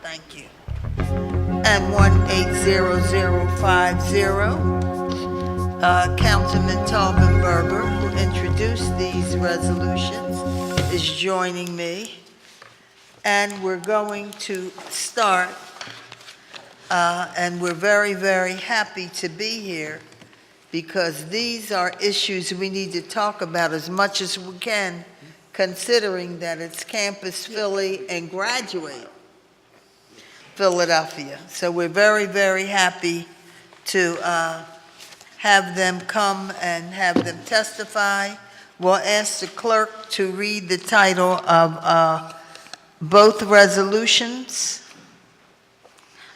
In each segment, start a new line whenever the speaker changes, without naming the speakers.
Thank you. And 180050, Councilman Taubenberger, who introduced these resolutions, is joining me. And we're going to start, and we're very, very happy to be here because these are issues we need to talk about as much as we can, considering that it's Campus Philly and Graduate Philadelphia. So we're very, very happy to have them come and have them testify. We'll ask the clerk to read the title of both resolutions.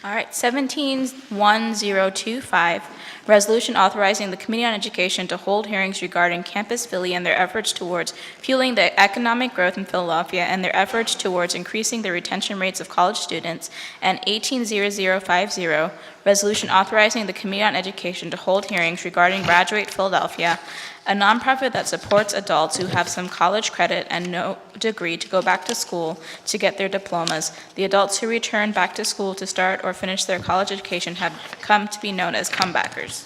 All right, 17-1025, resolution authorizing the Committee on Education to hold hearings regarding Campus Philly and their efforts towards fueling the economic growth in Philadelphia and their efforts towards increasing the retention rates of college students, and 180050, resolution authorizing the Committee on Education to hold hearings regarding Graduate Philadelphia, a nonprofit that supports adults who have some college credit and no degree to go back to school to get their diplomas. The adults who return back to school to start or finish their college education have come to be known as comebackers.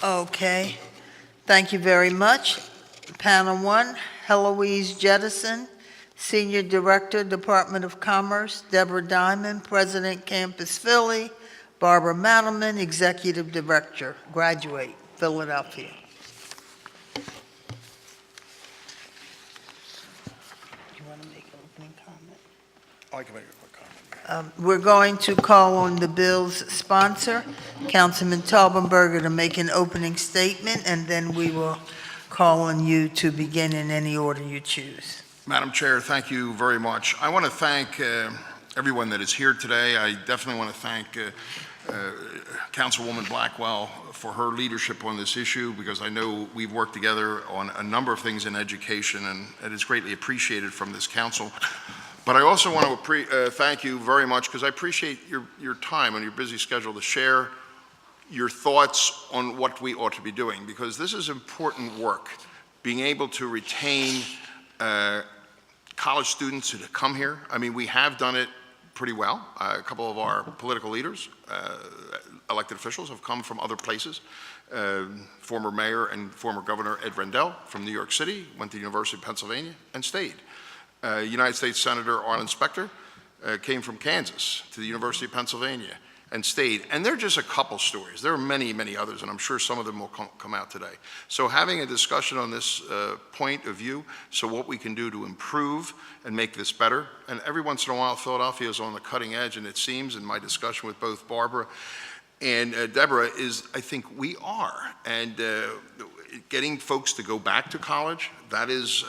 Okay, thank you very much. Panel one, Heloise Jettison, Senior Director, Department of Commerce; Deborah Diamond, President, Campus Philly; Barbara Mattleman, Executive Director, Graduate Philadelphia. You want to make an opening comment?
I can make a quick comment.
We're going to call on the bill's sponsor, Councilman Taubenberger, to make an opening statement, and then we will call on you to begin in any order you choose.
Madam Chair, thank you very much. I want to thank everyone that is here today. I definitely want to thank Councilwoman Blackwell for her leadership on this issue, because I know we've worked together on a number of things in education, and it is greatly appreciated from this council. But I also want to thank you very much, because I appreciate your time and your busy schedule to share your thoughts on what we ought to be doing, because this is important work, being able to retain college students who come here. I mean, we have done it pretty well. A couple of our political leaders, elected officials, have come from other places. Former Mayor and former Governor Ed Rendell from New York City went to the University of Pennsylvania and stayed. United States Senator Arlen Specter came from Kansas to the University of Pennsylvania and stayed. And they're just a couple stories. There are many, many others, and I'm sure some of them will come out today. So having a discussion on this point of view, so what we can do to improve and make this better. And every once in a while, Philadelphia is on the cutting edge, and it seems in my discussion with both Barbara and Deborah is, I think we are. And getting folks to go back to college, that is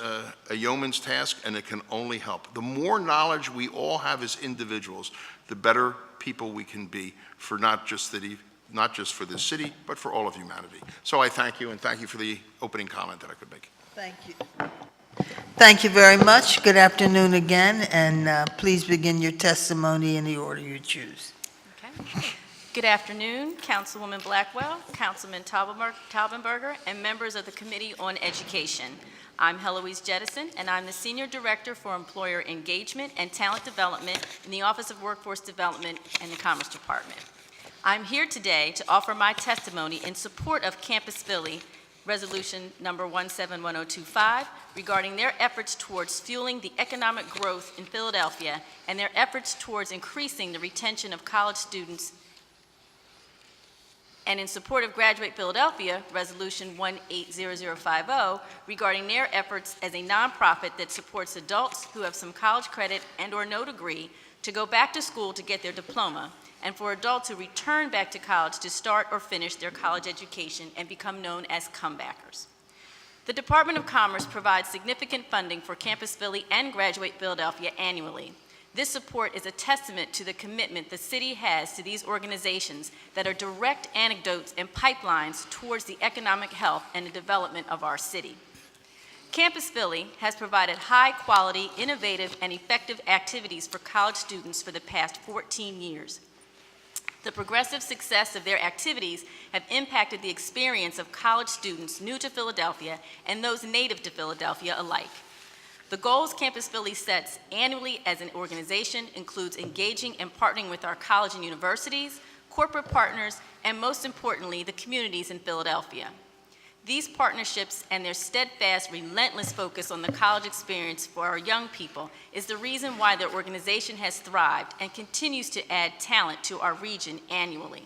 a yeoman's task, and it can only help. The more knowledge we all have as individuals, the better people we can be for not just for this city, but for all of humanity. So I thank you, and thank you for the opening comment that I could make.
Thank you. Thank you very much. Good afternoon again, and please begin your testimony in the order you choose.
Okay. Good afternoon, Councilwoman Blackwell, Councilman Taubenberger, and members of the Committee on Education. I'm Heloise Jettison, and I'm the Senior Director for Employer Engagement and Talent Development in the Office of Workforce Development and the Commerce Department. I'm here today to offer my testimony in support of Campus Philly Resolution number 171025 regarding their efforts towards fueling the economic growth in Philadelphia and their efforts towards increasing the retention of college students, and in support of Graduate Philadelphia, Resolution 180050, regarding their efforts as a nonprofit that supports adults who have some college credit and/or no degree to go back to school to get their diploma, and for adults who return back to college to start or finish their college education and become known as comebackers. The Department of Commerce provides significant funding for Campus Philly and Graduate Philadelphia annually. This support is a testament to the commitment the city has to these organizations that are direct anecdotes and pipelines towards the economic health and the development of our city. Campus Philly has provided high-quality, innovative, and effective activities for college students for the past 14 years. The progressive success of their activities have impacted the experience of college students new to Philadelphia and those native to Philadelphia alike. The goals Campus Philly sets annually as an organization includes engaging and partnering with our college and universities, corporate partners, and most importantly, the communities in Philadelphia. These partnerships and their steadfast, relentless focus on the college experience for our young people is the reason why their organization has thrived and continues to add talent to our region annually.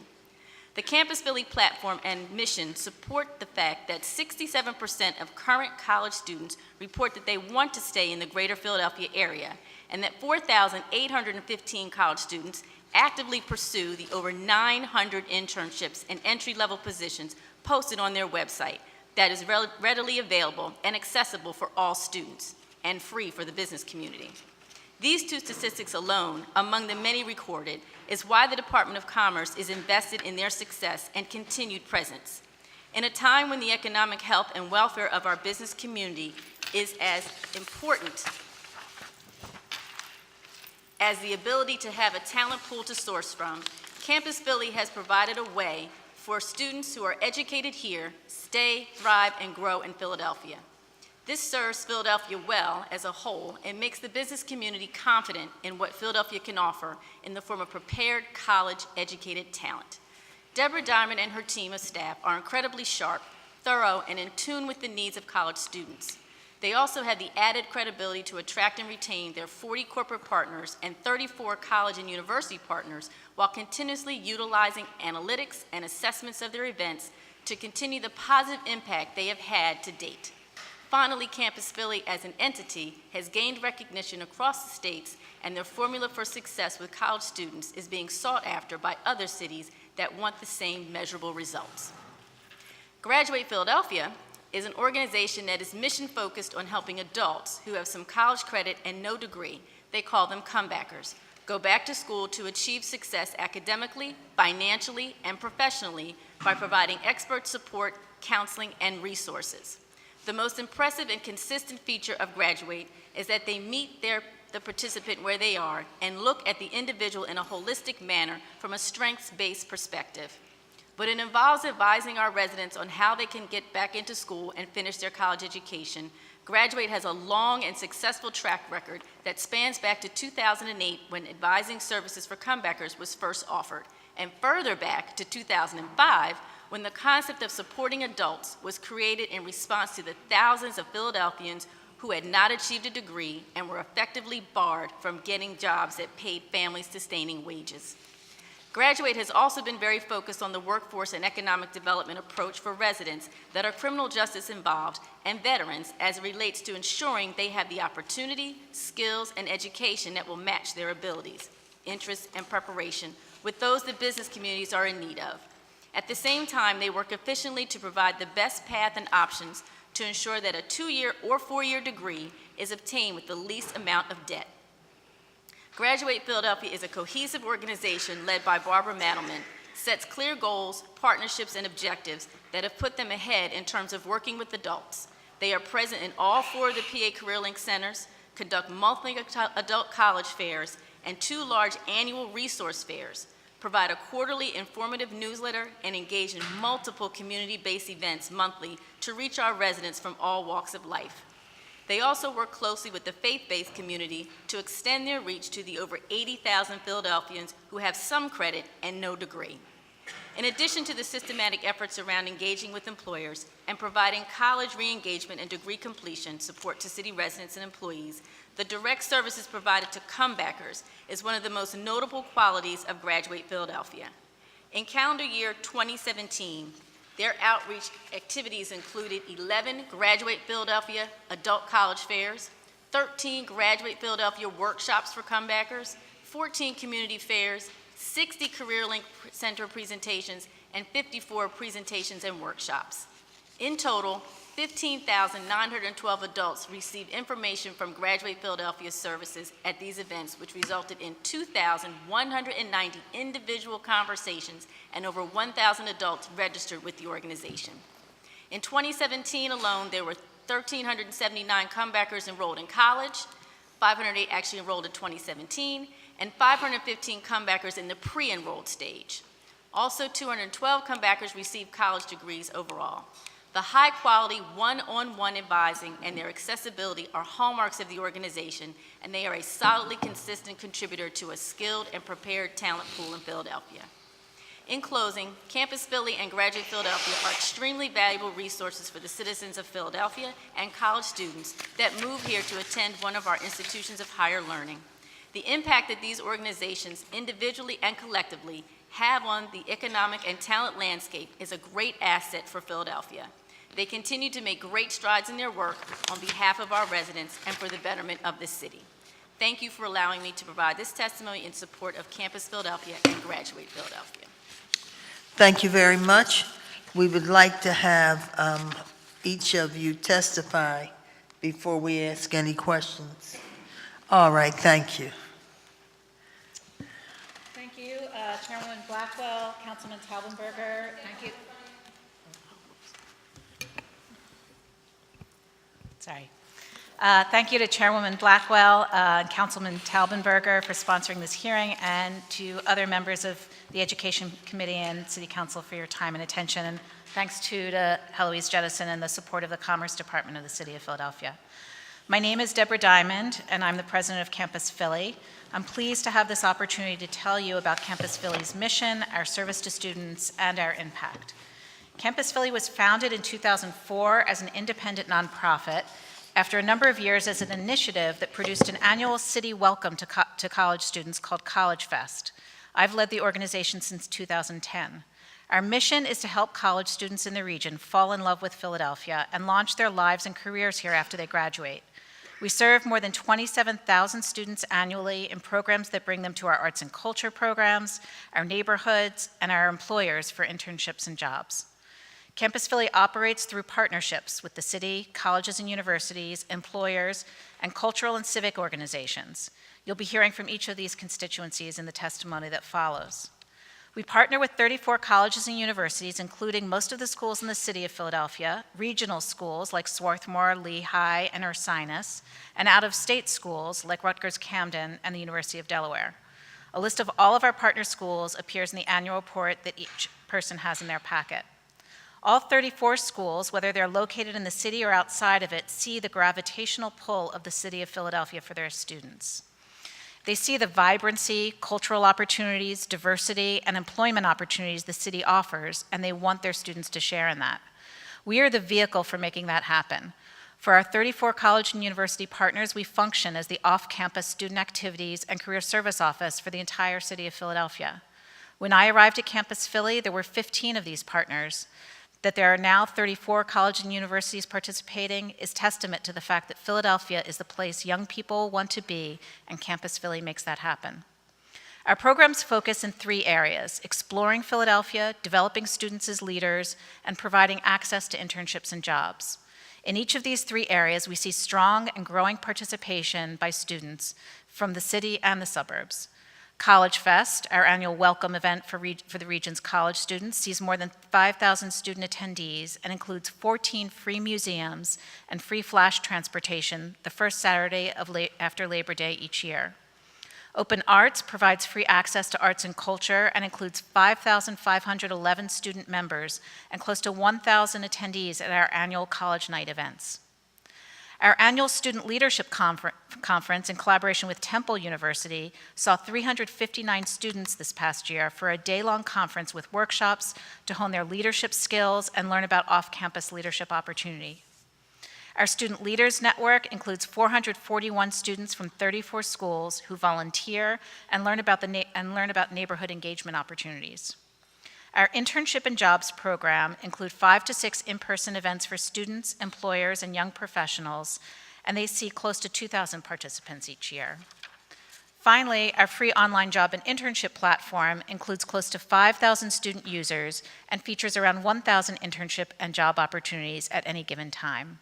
The Campus Philly platform and mission support the fact that 67% of current college students report that they want to stay in the greater Philadelphia area, and that 4,815 college students actively pursue the over 900 internships and entry-level positions posted on their website that is readily available and accessible for all students and free for the business community. These two statistics alone, among the many recorded, is why the Department of Commerce is invested in their success and continued presence. In a time when the economic health and welfare of our business community is as important as the ability to have a talent pool to source from, Campus Philly has provided a way for students who are educated here, stay, thrive, and grow in Philadelphia. This serves Philadelphia well as a whole and makes the business community confident in what Philadelphia can offer in the form of prepared, college-educated talent. Deborah Diamond and her team of staff are incredibly sharp, thorough, and in tune with the needs of college students. They also have the added credibility to attract and retain their 40 corporate partners and 34 college and university partners while continuously utilizing analytics and assessments of their events to continue the positive impact they have had to date. Finally, Campus Philly as an entity has gained recognition across the states, and their formula for success with college students is being sought after by other cities that want the same measurable results. Graduate Philadelphia is an organization that is mission-focused on helping adults who have some college credit and no degree, they call them comebackers, go back to school to achieve success academically, financially, and professionally by providing expert support, counseling, and resources. The most impressive and consistent feature of Graduate is that they meet the participant where they are and look at the individual in a holistic manner from a strengths-based perspective. But it involves advising our residents on how they can get back into school and finish their college education. Graduate has a long and successful track record that spans back to 2008 when advising services for comebackers was first offered, and further back to 2005 when the concept of supporting adults was created in response to the thousands of Philadelphians who had not achieved a degree and were effectively barred from getting jobs that paid family-sustaining wages. Graduate has also been very focused on the workforce and economic development approach for residents that are criminal justice involved and veterans as it relates to ensuring they have the opportunity, skills, and education that will match their abilities, interests, and preparation with those the business communities are in need of. At the same time, they work efficiently to provide the best path and options to ensure that a 2-year or 4-year degree is obtained with the least amount of debt. Graduate Philadelphia is a cohesive organization led by Barbara Madelman, sets clear goals, partnerships, and objectives that have put them ahead in terms of working with adults. They are present in all 4 of the PA Career Link centers, conduct monthly adult college fairs, and 2 large annual resource fairs, provide a quarterly informative newsletter, and engage in multiple community-based events monthly to reach our residents from all walks of life. They also work closely with the faith-based community to extend their reach to the over 80,000 Philadelphians who have some credit and no degree. In addition to the systematic efforts around engaging with employers and providing college re-engagement and degree completion support to city residents and employees, the direct services provided to comebackers is one of the most notable qualities of Graduate Philadelphia. In calendar year 2017, their outreach activities included 11 Graduate Philadelphia adult college fairs, 13 Graduate Philadelphia workshops for comebackers, 14 community fairs, 60 Career Link Center presentations, and 54 presentations and workshops. In total, 15,912 adults received information from Graduate Philadelphia services at these events, which resulted in 2,190 individual conversations and over 1,000 adults registered with the organization. In 2017 alone, there were 1,379 comebackers enrolled in college, 508 actually enrolled in 2017, and 515 comebackers in the pre-enrolled stage. Also, 212 comebackers received college degrees overall. The high-quality one-on-one advising and their accessibility are hallmarks of the organization, and they are a solidly consistent contributor to a skilled and prepared talent pool in Philadelphia. In closing, Campus Philly and Graduate Philadelphia are extremely valuable resources for the citizens of Philadelphia and college students that move here to attend one of our institutions of higher learning. The impact that these organizations, individually and collectively, have on the economic and talent landscape is a great asset for Philadelphia. They continue to make great strides in their work on behalf of our residents and for the betterment of the city. Thank you for allowing me to provide this testimony in support of Campus Philadelphia and Graduate Philadelphia.
Thank you very much. We would like to have each of you testify before we ask any questions. All right, thank you.
Thank you, Chairwoman Blackwell, Councilman Taubenberger. Thank you. Sorry. Thank you to Chairwoman Blackwell and Councilman Taubenberger for sponsoring this hearing, and to other members of the Education Committee and City Council for your time and attention. And thanks to Heloise Jettison and the support of the Commerce Department of the City of Philadelphia. My name is Deborah Diamond, and I'm the president of Campus Philly. I'm pleased to have this opportunity to tell you about Campus Philly's mission, our service to students, and our impact. Campus Philly was founded in 2004 as an independent nonprofit after a number of years as an initiative that produced an annual city welcome to college students called College Fest. I've led the organization since 2010. Our mission is to help college students in the region fall in love with Philadelphia and launch their lives and careers here after they graduate. We serve more than 27,000 students annually in programs that bring them to our arts and culture programs, our neighborhoods, and our employers for internships and jobs. Campus Philly operates through partnerships with the city, colleges and universities, employers, and cultural and civic organizations. You'll be hearing from each of these constituencies in the testimony that follows. We partner with 34 colleges and universities, including most of the schools in the city of Philadelphia, regional schools like Swarthmore, Lehigh, and Ursinus, and out-of-state schools like Rutgers-Camden and the University of Delaware. A list of all of our partner schools appears in the annual report that each person has in their packet. All 34 schools, whether they're located in the city or outside of it, see the gravitational pull of the city of Philadelphia for their students. They see the vibrancy, cultural opportunities, diversity, and employment opportunities the city offers, and they want their students to share in that. We are the vehicle for making that happen. For our 34 college and university partners, we function as the off-campus student activities and career service office for the entire city of Philadelphia. When I arrived at Campus Philly, there were 15 of these partners. That there are now 34 colleges and universities participating is testament to the fact that Philadelphia is the place young people want to be, and Campus Philly makes that happen. Our programs focus in 3 areas: exploring Philadelphia, developing students as leaders, and providing access to internships and jobs. In each of these 3 areas, we see strong and growing participation by students from the city and the suburbs. College Fest, our annual welcome event for the region's college students, sees more than 5,000 student attendees and includes 14 free museums and free flash transportation the first Saturday after Labor Day each year. Open Arts provides free access to arts and culture and includes 5,511 student members and close to 1,000 attendees at our annual college night events. Our annual Student Leadership Conference, in collaboration with Temple University, saw 359 students this past year for a day-long conference with workshops to hone their leadership skills and learn about off-campus leadership opportunity. Our Student Leaders Network includes 441 students from 34 schools who volunteer and learn about neighborhood engagement opportunities. Our internship and jobs program include 5 to 6 in-person events for students, employers, and young professionals, and they see close to 2,000 participants each year. Finally, our free online job and internship platform includes close to 5,000 student users and features around 1,000 internship and job opportunities at any given time.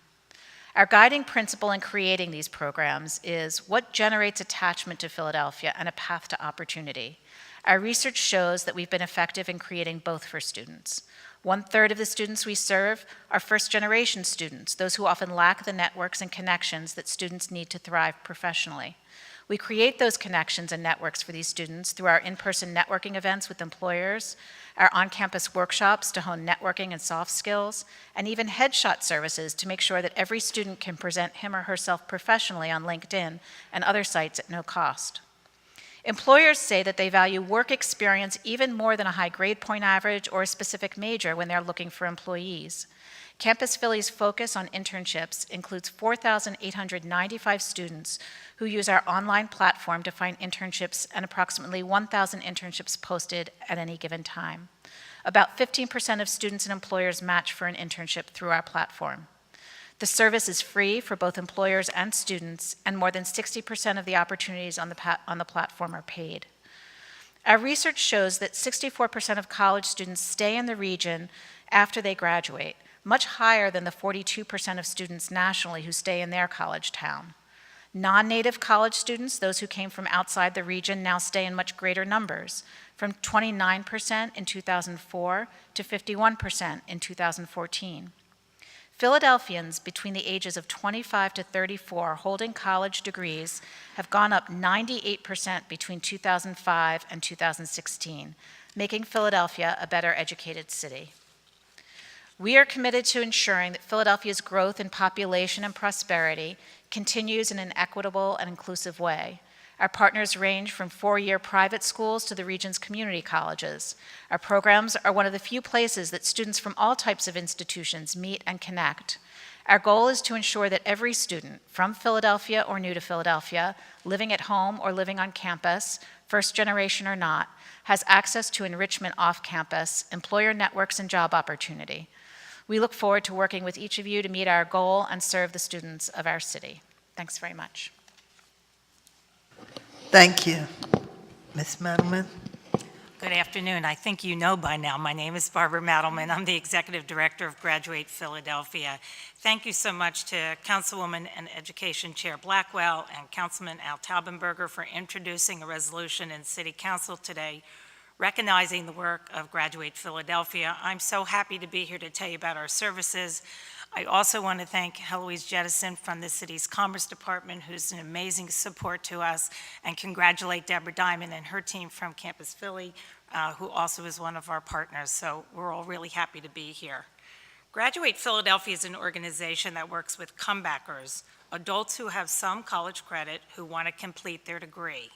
Our guiding principle in creating these programs is what generates attachment to Philadelphia and a path to opportunity. Our research shows that we've been effective in creating both for students. 1/3 of the students we serve are first-generation students, those who often lack the networks and connections that students need to thrive professionally. We create those connections and networks for these students through our in-person networking events with employers, our on-campus workshops to hone networking and soft skills, and even headshot services to make sure that every student can present him or herself professionally on LinkedIn and other sites at no cost. Employers say that they value work experience even more than a high grade point average or a specific major when they're looking for employees. Campus Philly's focus on internships includes 4,895 students who use our online platform to find internships and approximately 1,000 internships posted at any given time. About 15% of students and employers match for an internship through our platform. The service is free for both employers and students, and more than 60% of the opportunities on the platform are paid. Our research shows that 64% of college students stay in the region after they graduate, much higher than the 42% of students nationally who stay in their college town. Non-native college students, those who came from outside the region, now stay in much greater numbers, from 29% in 2004 to 51% in 2014. Philadelphians between the ages of 25 to 34 holding college degrees have gone up 98% between 2005 and 2016, making Philadelphia a better educated city. We are committed to ensuring that Philadelphia's growth in population and prosperity continues in an equitable and inclusive way. Our partners range from four-year private schools to the region's community colleges. Our programs are one of the few places that students from all types of institutions meet and connect. Our goal is to ensure that every student, from Philadelphia or new to Philadelphia, living at home or living on campus, first generation or not, has access to enrichment off campus, employer networks, and job opportunity. We look forward to working with each of you to meet our goal and serve the students of our city. Thanks very much.
Thank you. Ms. Madelman?
Good afternoon. I think you know by now, my name is Barbara Madelman. I'm the Executive Director of Graduate Philadelphia. Thank you so much to Councilwoman and Education Chair Blackwell and Councilman Al Taubenberger for introducing a resolution in City Council today recognizing the work of Graduate Philadelphia. I'm so happy to be here to tell you about our services. I also want to thank Heloise Jettison from the city's Commerce Department, who's an amazing support to us, and congratulate Deborah Diamond and her team from Campus Philly, who also is one of our partners. So we're all really happy to be here. Graduate Philadelphia is an organization that works with comebackers, adults who have some college credit who want to complete their degree.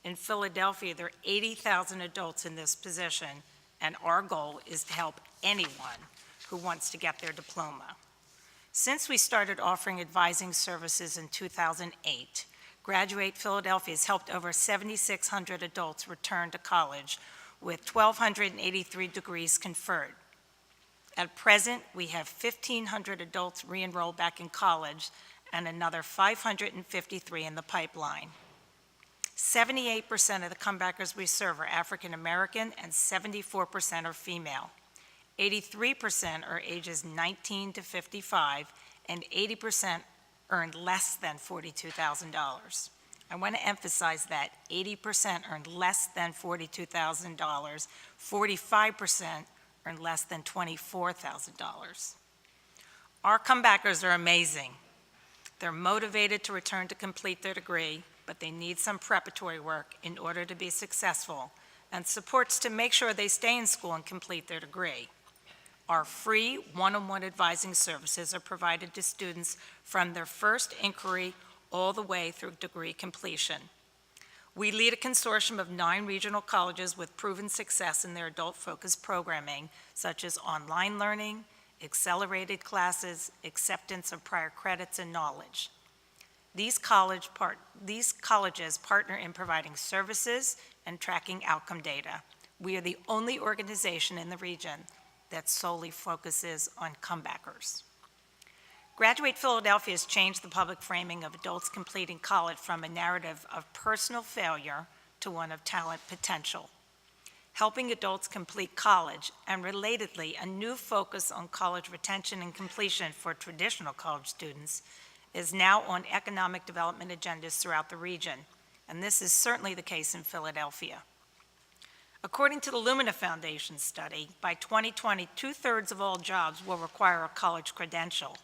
In Philadelphia, there are 80,000 adults in this position, and our goal is to help anyone who wants to get their diploma. Since we started offering advising services in 2008, Graduate Philadelphia has helped over 7,600 adults return to college with 1,283 degrees conferred. At present, we have 1,500 adults re-enrolled back in college and another 553 in the pipeline. 78% of the comebackers we serve are African American and 74% are female. 83% are ages 19 to 55, and 80% earned less than $42,000. I want to emphasize that 80% earned less than $42,000, 45% earned less than $24,000. Our comebackers are amazing. They're motivated to return to complete their degree, but they need some preparatory work in order to be successful, and supports to make sure they stay in school and complete their degree. Our free one-on-one advising services are provided to students from their first inquiry all the way through degree completion. We lead a consortium of 9 regional colleges with proven success in their adult-focused programming, such as online learning, accelerated classes, acceptance of prior credits, and knowledge. These colleges partner in providing services and tracking outcome data. We are the only organization in the region that solely focuses on comebackers. Graduate Philadelphia has changed the public framing of adults completing college from a narrative of personal failure to one of talent potential. Helping adults complete college, and relatedly, a new focus on college retention and completion for traditional college students, is now on economic development agendas throughout the region, and this is certainly the case in Philadelphia. According to the Lumina Foundation study, by 2020, 2/3 of all jobs will require a college credential.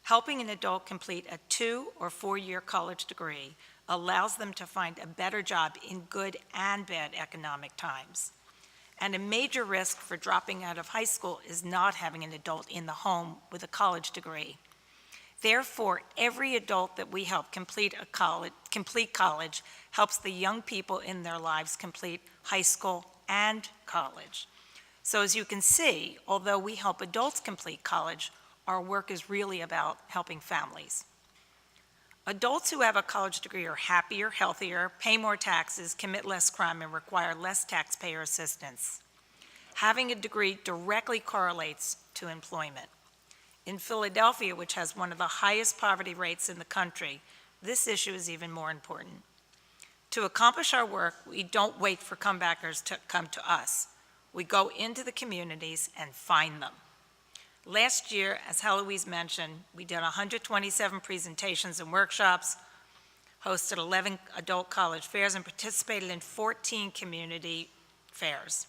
Helping an adult complete a 2- or 4-year college degree allows them to find a better job in good and bad economic times. And a major risk for dropping out of high school is not having an adult in the home with a college degree. Therefore, every adult that we help complete college helps the young people in their lives complete high school and college. So as you can see, although we help adults complete college, our work is really about helping families. Adults who have a college degree are happier, healthier, pay more taxes, commit less crime, and require less taxpayer assistance. Having a degree directly correlates to employment. In Philadelphia, which has one of the highest poverty rates in the country, this issue is even more important. To accomplish our work, we don't wait for comebackers to come to us. We go into the communities and find them. Last year, as Heloise mentioned, we did 127 presentations and workshops, hosted 11 adult college fairs, and participated in 14 community fairs.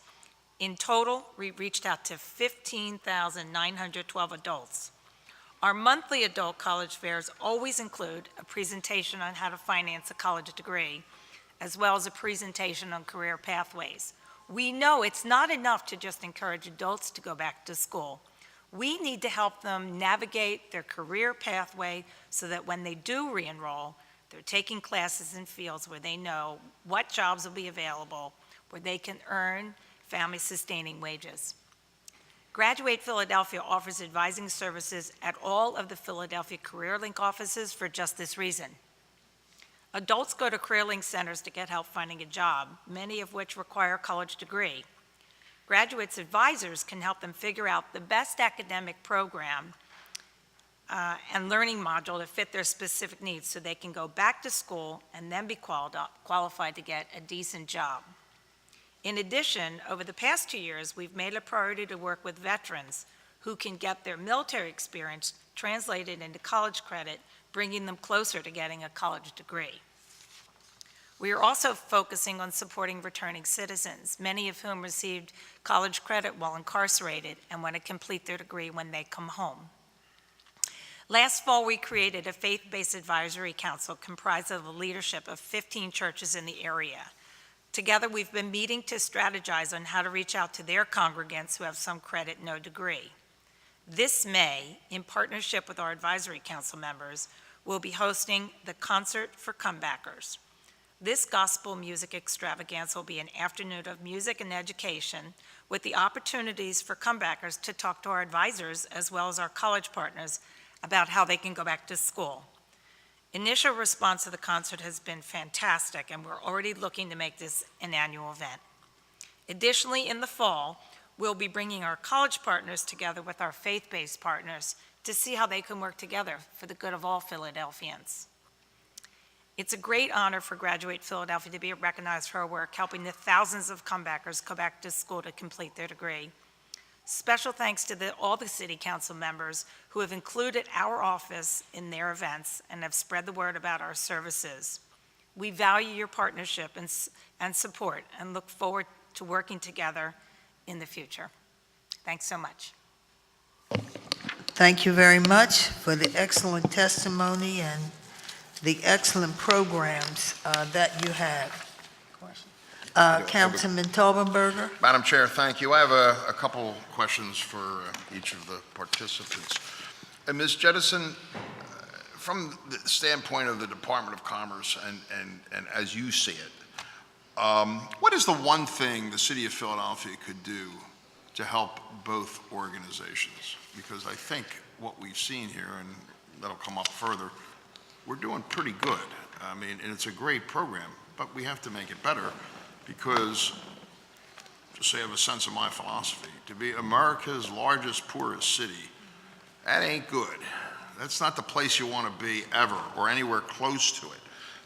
In total, we reached out to 15,912 adults. Our monthly adult college fairs always include a presentation on how to finance a college degree, as well as a presentation on career pathways. We know it's not enough to just encourage adults to go back to school. We need to help them navigate their career pathway so that when they do re-enroll, they're taking classes in fields where they know what jobs will be available, where they can earn family-sustaining wages. Graduate Philadelphia offers advising services at all of the Philadelphia CareerLink offices for just this reason. Adults go to CareerLink centers to get help finding a job, many of which require a college degree. Graduates' advisors can help them figure out the best academic program and learning module to fit their specific needs so they can go back to school and then be qualified to get a decent job. In addition, over the past 2 years, we've made a priority to work with veterans who can get their military experience translated into college credit, bringing them closer to getting a college degree. We are also focusing on supporting returning citizens, many of whom received college credit while incarcerated and want to complete their degree when they come home. Last fall, we created a faith-based advisory council comprised of the leadership of 15 churches in the area. Together, we've been meeting to strategize on how to reach out to their congregants who have some credit, no degree. This May, in partnership with our advisory council members, we'll be hosting the Concert for Comebackers. This gospel music extravaganza will be an afternoon of music and education with the opportunities for comebackers to talk to our advisors as well as our college partners about how they can go back to school. Initial response to the concert has been fantastic, and we're already looking to make this an annual event. Additionally, in the fall, we'll be bringing our college partners together with our faith-based partners to see how they can work together for the good of all Philadelphians. It's a great honor for Graduate Philadelphia to be recognized for our work helping the thousands of comebackers go back to school to complete their degree. Special thanks to all the city council members who have included our office in their events and have spread the word about our services. We value your partnership and support and look forward to working together in the future. Thanks so much.
Thank you very much for the excellent testimony and the excellent programs that you have. Councilman Taubenberger.
Madam Chair, thank you. I have a couple questions for each of the participants. Ms. Jettison, from the standpoint of the Department of Commerce and as you see it, what is the one thing the City of Philadelphia could do to help both organizations? Because I think what we've seen here, and that'll come up further, we're doing pretty good. I mean, and it's a great program, but we have to make it better because, just so you have a sense of my philosophy, to be America's largest, poorest city, that ain't good. That's not the place you want to be ever, or anywhere close to it.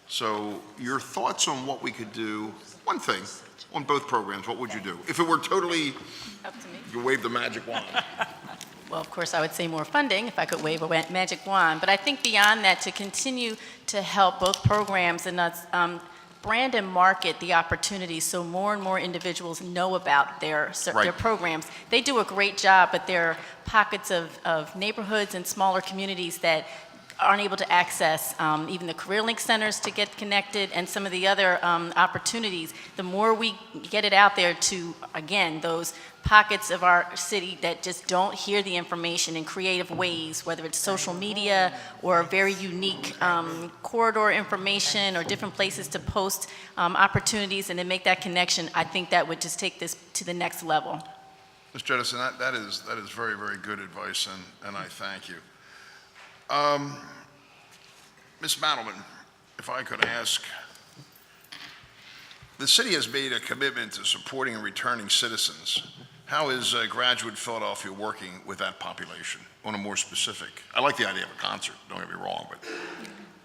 So your thoughts on what we could do, one thing, on both programs, what would you do? If it were totally,
Up to me.
you wave the magic wand.
Well, of course, I would say more funding if I could wave a magic wand. But I think beyond that, to continue to help both programs and us brand and market the opportunities so more and more individuals know about their programs. They do a great job, but there are pockets of neighborhoods and smaller communities that aren't able to access even the Career Link centers to get connected and some of the other opportunities. The more we get it out there to, again, those pockets of our city that just don't hear the information in creative ways, whether it's social media or very unique corridor information or different places to post opportunities and then make that connection, I think that would just take this to the next level.
Ms. Jettison, that is very, very good advice, and I thank you. Ms. Mandelman, if I could ask, the city has made a commitment to supporting and returning citizens. How is Graduate Philadelphia working with that population on a more specific? I like the idea of a concert, don't get me wrong, but.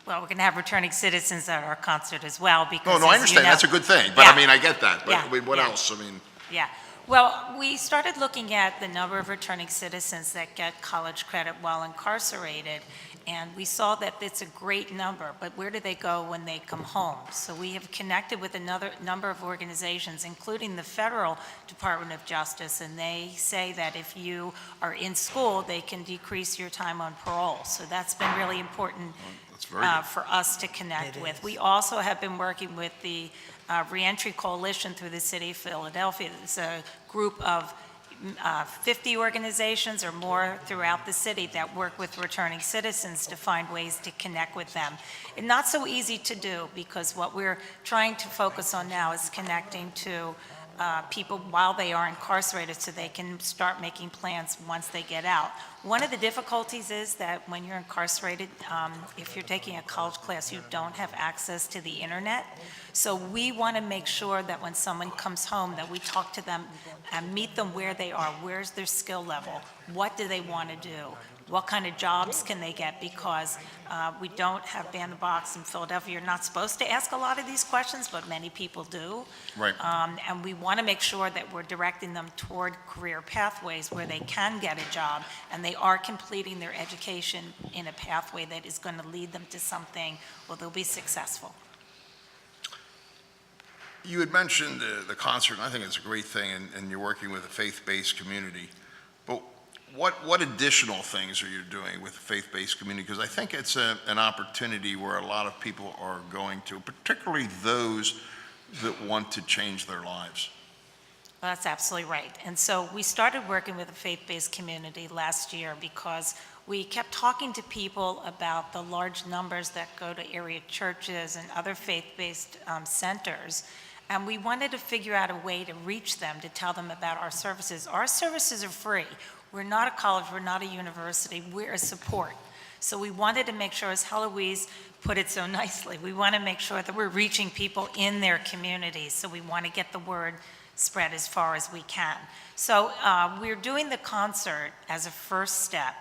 Well, we're going to have returning citizens at our concert as well because.
No, I understand, that's a good thing, but I mean, I get that, but I mean, what else? I mean.
Yeah. Well, we started looking at the number of returning citizens that get college credit while incarcerated, and we saw that it's a great number, but where do they go when they come home? So we have connected with another number of organizations, including the Federal Department of Justice, and they say that if you are in school, they can decrease your time on parole. So that's been really important for us to connect with. We also have been working with the Reentry Coalition through the City of Philadelphia. It's a group of 50 organizations or more throughout the city that work with returning citizens to find ways to connect with them. And not so easy to do because what we're trying to focus on now is connecting to people while they are incarcerated so they can start making plans once they get out. One of the difficulties is that when you're incarcerated, if you're taking a college class, you don't have access to the internet. So we want to make sure that when someone comes home that we talk to them and meet them where they are. Where's their skill level? What do they want to do? What kind of jobs can they get? Because we don't have Band the Box in Philadelphia. You're not supposed to ask a lot of these questions, but many people do.
Right.
And we want to make sure that we're directing them toward career pathways where they can get a job and they are completing their education in a pathway that is going to lead them to something where they'll be successful.
You had mentioned the concert, and I think it's a great thing, and you're working with a faith-based community. But what additional things are you doing with the faith-based community? Because I think it's an opportunity where a lot of people are going to, particularly those that want to change their lives.
Well, that's absolutely right. And so we started working with the faith-based community last year because we kept talking to people about the large numbers that go to area churches and other faith-based centers. And we wanted to figure out a way to reach them, to tell them about our services. Our services are free. We're not a college, we're not a university, we're a support. So we wanted to make sure, as Heloise put it so nicely, we want to make sure that we're reaching people in their communities. So we want to get the word spread as far as we can. So we're doing the concert as a first step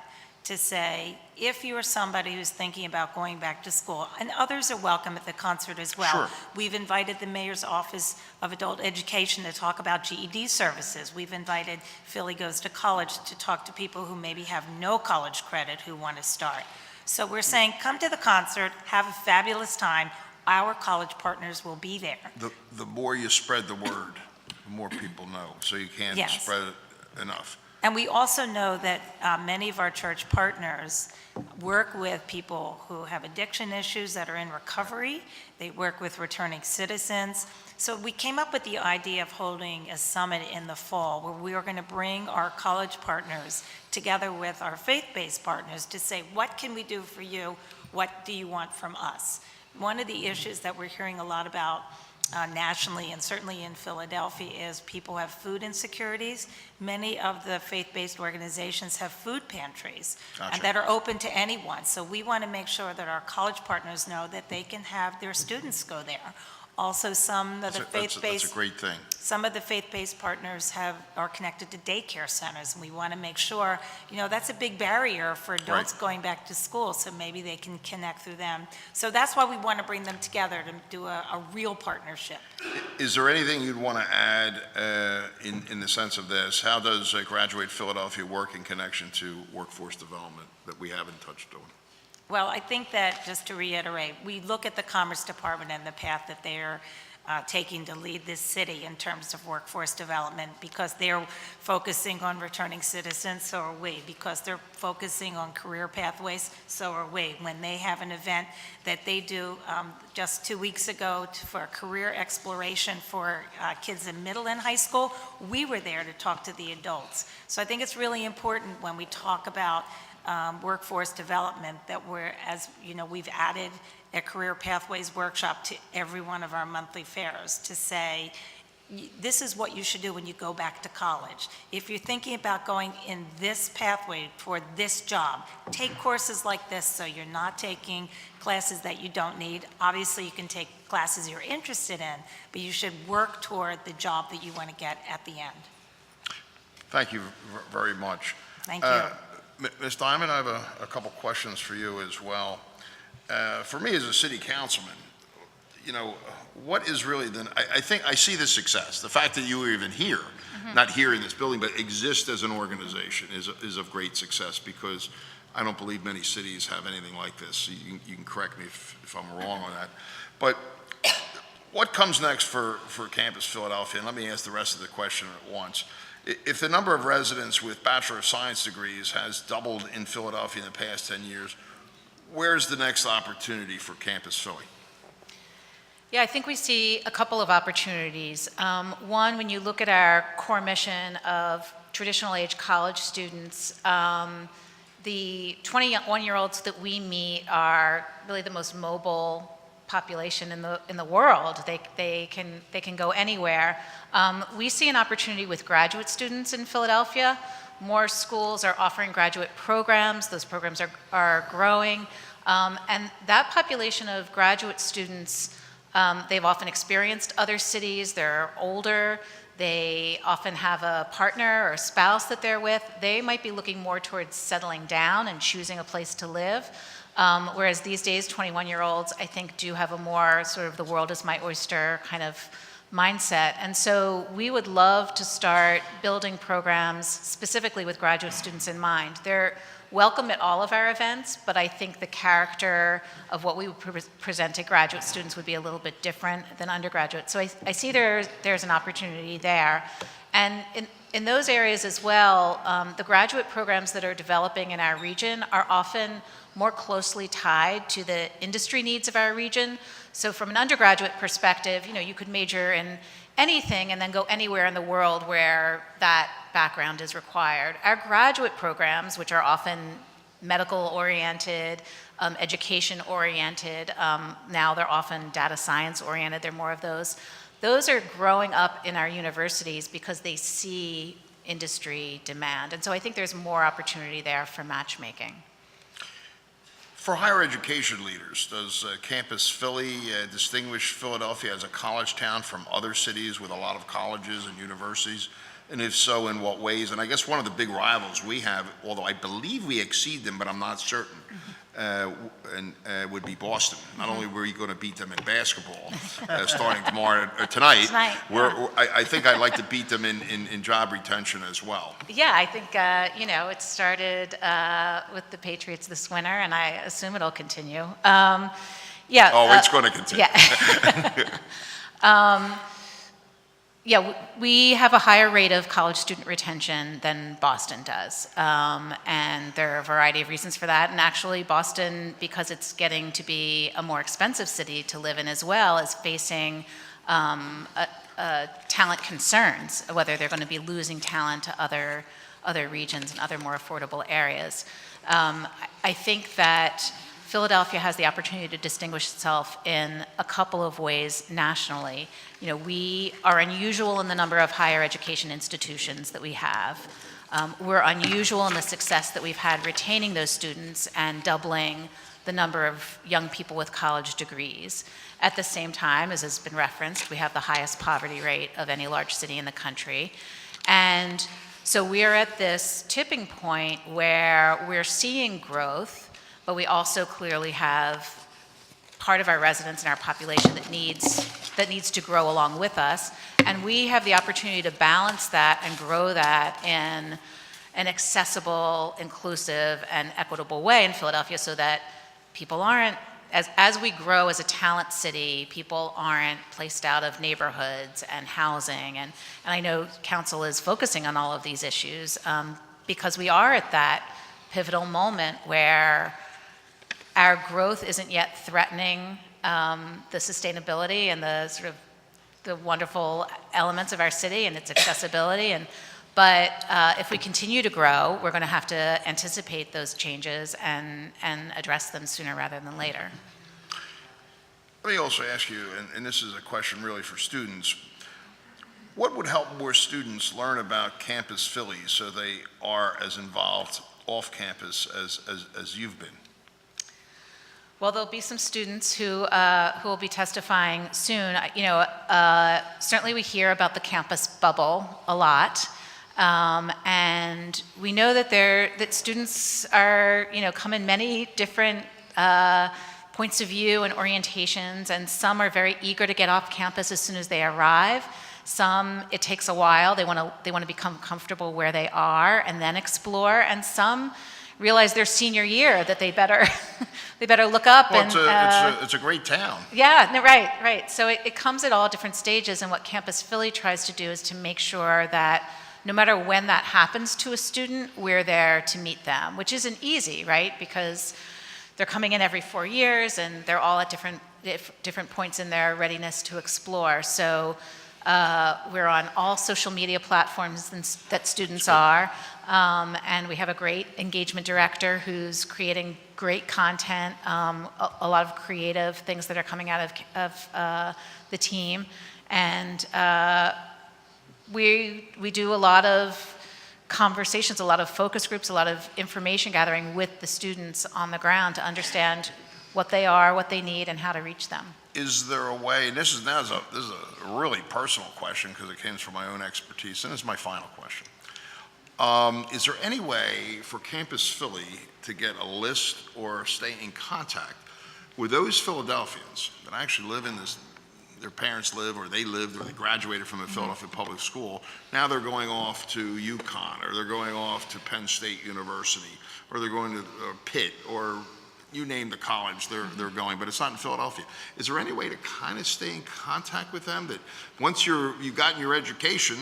to say, if you are somebody who's thinking about going back to school, and others are welcome at the concert as well.
Sure.
We've invited the Mayor's Office of Adult Education to talk about GED services. We've invited Philly Goes to College to talk to people who maybe have no college credit who want to start. So we're saying, come to the concert, have a fabulous time. Our college partners will be there.
The more you spread the word, the more people know. So you can't
Yes.
spread it enough.
And we also know that many of our church partners work with people who have addiction issues that are in recovery. They work with returning citizens. So we came up with the idea of holding a summit in the fall where we are going to bring our college partners together with our faith-based partners to say, what can we do for you? What do you want from us? One of the issues that we're hearing a lot about nationally and certainly in Philadelphia is people have food insecurities. Many of the faith-based organizations have food pantries and that are open to anyone. So we want to make sure that our college partners know that they can have their students go there. Also, some of the faith-based
That's a great thing.
Some of the faith-based partners are connected to daycare centers, and we want to make sure, that's a big barrier for adults going back to school, so maybe they can connect through them. So that's why we want to bring them together to do a real partnership.
Is there anything you'd want to add in the sense of this? How does Graduate Philadelphia work in connection to workforce development that we haven't touched on?
Well, I think that, just to reiterate, we look at the Commerce Department and the path that they're taking to lead this city in terms of workforce development, because they're focusing on returning citizens, so are we. Because they're focusing on career pathways, so are we. When they have an event that they do just 2 weeks ago for career exploration for kids in middle and high school, we were there to talk to the adults. So I think it's really important when we talk about workforce development that we're, as you know, we've added a career pathways workshop to every one of our monthly fairs to say, this is what you should do when you go back to college. If you're thinking about going in this pathway for this job, take courses like this so you're not taking classes that you don't need. Obviously, you can take classes you're interested in, but you should work toward the job that you want to get at the end.
Thank you very much.
Thank you.
Ms. Diamond, I have a couple questions for you as well. For me as a city councilman, you know, what is really I think I see the success. The fact that you are even here, not here in this building, but exist as an organization is of great success, because I don't believe many cities have anything like this. You can correct me if I'm wrong on that. But what comes next for Campus Philadelphia? And let me ask the rest of the question at once. If the number of residents with Bachelor of Science degrees has doubled in Philadelphia in the past 10 years, where's the next opportunity for Campus Philly?
Yeah, I think we see a couple of opportunities. One, when you look at our core mission of traditional age college students, the 21-year-olds that we meet are really the most mobile population in the world. They can go anywhere. We see an opportunity with graduate students in Philadelphia. More schools are offering graduate programs. Those programs are growing. And that population of graduate students, they've often experienced other cities. They're older. They often have a partner or a spouse that they're with. They might be looking more towards settling down and choosing a place to live. Whereas these days, 21-year-olds, I think, do have a more sort of the world is my oyster kind of mindset. And so we would love to start building programs specifically with graduate students in mind. They're welcome at all of our events, but I think the character of what we would present to graduate students would be a little bit different than undergraduate. So I see there's an opportunity there. And in those areas as well, the graduate programs that are developing in our region are often more closely tied to the industry needs of our region. So from an undergraduate perspective, you know, you could major in anything and then go anywhere in the world where that background is required. Our graduate programs, which are often medical-oriented, education-oriented, now they're often data science-oriented, they're more of those. Those are growing up in our universities because they see industry demand. And so I think there's more opportunity there for matchmaking.
For higher education leaders, does Campus Philly distinguish Philadelphia as a college town from other cities with a lot of colleges and universities? And if so, in what ways? And I guess one of the big rivals we have, although I believe we exceed them, but I'm not certain, would be Boston. Not only were you going to beat them in basketball starting tonight, I think I'd like to beat them in job retention as well.
Yeah, I think, you know, it started with the Patriots this winter, and I assume it'll continue. Yeah.
Oh, it's going to continue.
Yeah. Yeah, we have a higher rate of college student retention than Boston does. And there are a variety of reasons for that. And actually, Boston, because it's getting to be a more expensive city to live in as well, is facing talent concerns, whether they're going to be losing talent to other regions and other more affordable areas. I think that Philadelphia has the opportunity to distinguish itself in a couple of ways nationally. You know, we are unusual in the number of higher education institutions that we have. We're unusual in the success that we've had retaining those students and doubling the number of young people with college degrees. At the same time, as has been referenced, we have the highest poverty rate of any large city in the country. And so we're at this tipping point where we're seeing growth, but we also clearly have part of our residents and our population that needs to grow along with us. And we have the opportunity to balance that and grow that in an accessible, inclusive, and equitable way in Philadelphia so that people aren't as we grow as a talent city, people aren't placed out of neighborhoods and housing. And I know council is focusing on all of these issues because we are at that pivotal moment where our growth isn't yet threatening the sustainability and the sort of the wonderful elements of our city and its accessibility. But if we continue to grow, we're going to have to anticipate those changes and address them sooner rather than later.
Let me also ask you, and this is a question really for students, what would help more students learn about Campus Philly so they are as involved off campus as you've been?
Well, there'll be some students who will be testifying soon. Certainly we hear about the campus bubble a lot. And we know that students are, come in many different points of view and orientations, and some are very eager to get off campus as soon as they arrive. Some, it takes a while. They want to become comfortable where they are and then explore. And some realize their senior year that they better look up.
Well,
and
it's a great town.
Yeah, no, right. So it comes at all different stages, and what Campus Philly tries to do is to make sure that no matter when that happens to a student, we're there to meet them, which isn't easy, right? Because they're coming in every 4 years, and they're all at different points in their readiness to explore. So we're on all social media platforms that students are, and we have a great engagement director who's creating great content, a lot of creative things that are coming out of the team, and we do a lot of conversations, a lot of focus groups, a lot of information gathering with the students on the ground to understand what they are, what they need, and how to reach them.
Is there a way, and this is a really personal question because it came from my own expertise, and it's my final question. Is there any way for Campus Philly to get a list or stay in contact with those Philadelphians that actually live in this, their parents live, or they lived, or they graduated from a Philadelphia public school, now they're going off to UConn, or they're going off to Penn State University, or they're going to Pitt, or you name the college they're going, but it's not in Philadelphia. Is there any way to kind of stay in contact with them, that once you've gotten your education,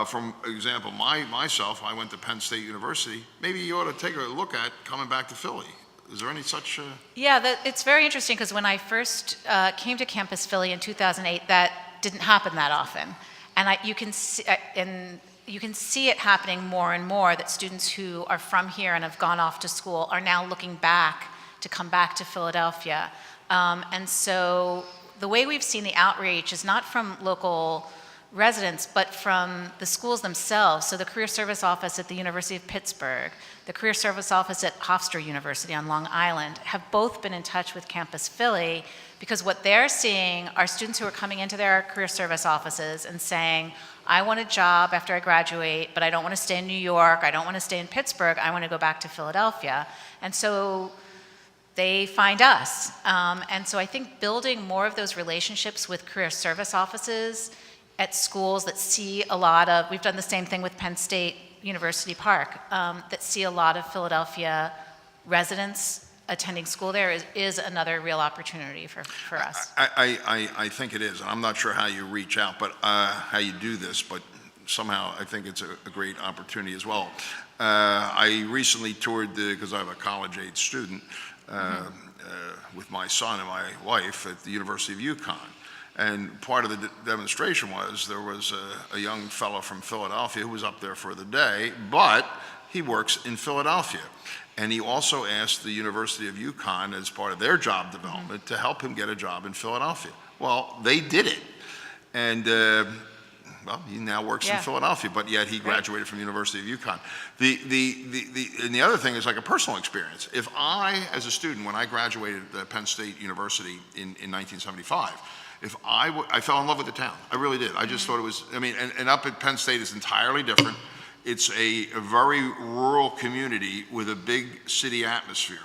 from example, myself, I went to Penn State University, maybe you ought to take a look at coming back to Philly? Is there any such?
Yeah, it's very interesting because when I first came to Campus Philly in 2008, that didn't happen that often, and you can see it happening more and more, that students who are from here and have gone off to school are now looking back to come back to Philadelphia, and so the way we've seen the outreach is not from local residents, but from the schools themselves. So the Career Service Office at the University of Pittsburgh, the Career Service Office at Hofstra University on Long Island have both been in touch with Campus Philly, because what they're seeing are students who are coming into their career service offices and saying, I want a job after I graduate, but I don't want to stay in New York, I don't want to stay in Pittsburgh, I want to go back to Philadelphia. And so they find us. And so I think building more of those relationships with career service offices at schools that see a lot of, we've done the same thing with Penn State University Park, that see a lot of Philadelphia residents attending school there is another real opportunity for us.
I think it is, and I'm not sure how you reach out, but how you do this, but somehow I think it's a great opportunity as well. I recently toured, because I'm a college-age student, with my son and my wife at the University of UConn. And part of the demonstration was there was a young fellow from Philadelphia who was up there for the day, but he works in Philadelphia. And he also asked the University of UConn, as part of their job development, to help him get a job in Philadelphia. Well, they did it. And, well, he now works in Philadelphia, but yet he graduated from the University of UConn. And the other thing is like a personal experience. If I, as a student, when I graduated at Penn State University in 1975, I fell in love with the town. I really did. I just thought it was, and up at Penn State is entirely different. It's a very rural community with a big city atmosphere.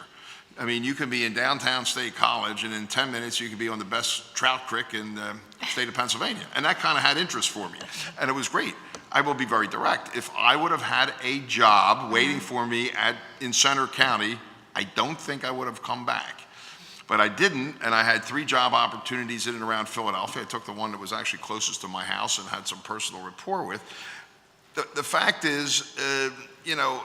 I mean, you can be in downtown State College, and in 10 minutes you can be on the best trout creek in the state of Pennsylvania. And that kind of had interest for me. And it was great. I will be very direct. If I would have had a job waiting for me in Center County, I don't think I would have come back. But I didn't, and I had 3 job opportunities in and around Philadelphia. I took the one that was actually closest to my house and had some personal rapport with. The fact is, you know,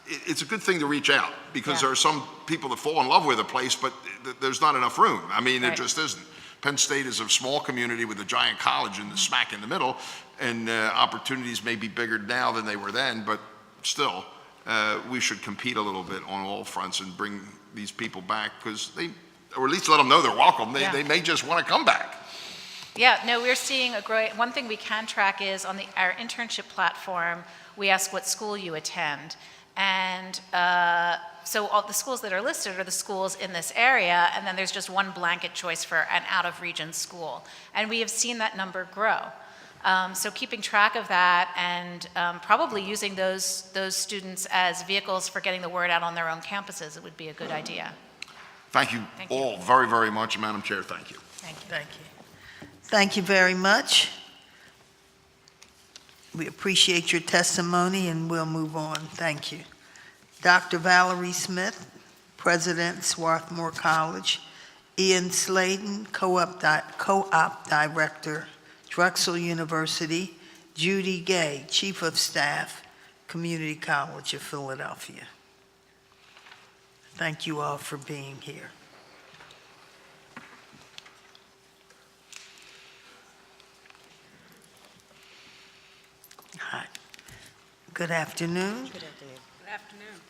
it's a good thing to reach out, because there are some people that fall in love with a place, but there's not enough room. I mean, there just isn't. Penn State is a small community with a giant college in the smack in the middle, and opportunities may be bigger now than they were then, but still, we should compete a little bit on all fronts and bring these people back, because they, or at least let them know they're welcome. They may just want to come back.
Yeah, no, we're seeing a great, one thing we can track is on our internship platform, we ask what school you attend. And so all the schools that are listed are the schools in this area, and then there's just one blanket choice for an out-of-region school. And we have seen that number grow. So keeping track of that and probably using those students as vehicles for getting the word out on their own campuses, it would be a good idea.
Thank you all very, very much, Madam Chair. Thank you.
Thank you.
Thank you. Thank you very much. We appreciate your testimony, and we'll move on. Thank you. Dr. Valerie Smith, President, Swarthmore College. Ian Sladen, Co-op Director, Drexel University. Judy Gay, Chief of Staff, Community College of Philadelphia. Thank you all for being here. Hi. Good afternoon.
Good afternoon.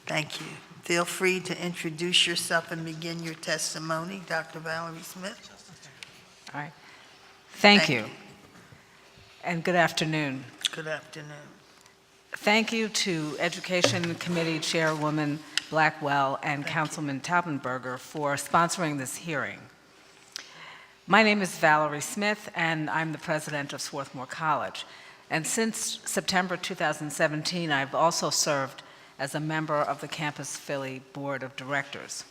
Thank you. Feel free to introduce yourself and begin your testimony. Dr. Valerie Smith.
All right. Thank
Thank
you.
you.
And good afternoon.
Good afternoon.
Thank you to Education Committee Chairwoman Blackwell and Councilman Taubenberger for sponsoring this hearing. My name is Valerie Smith, and I'm the president of Swarthmore College. And since September 2017, I've also served as a member of the Campus Philly Board of Directors.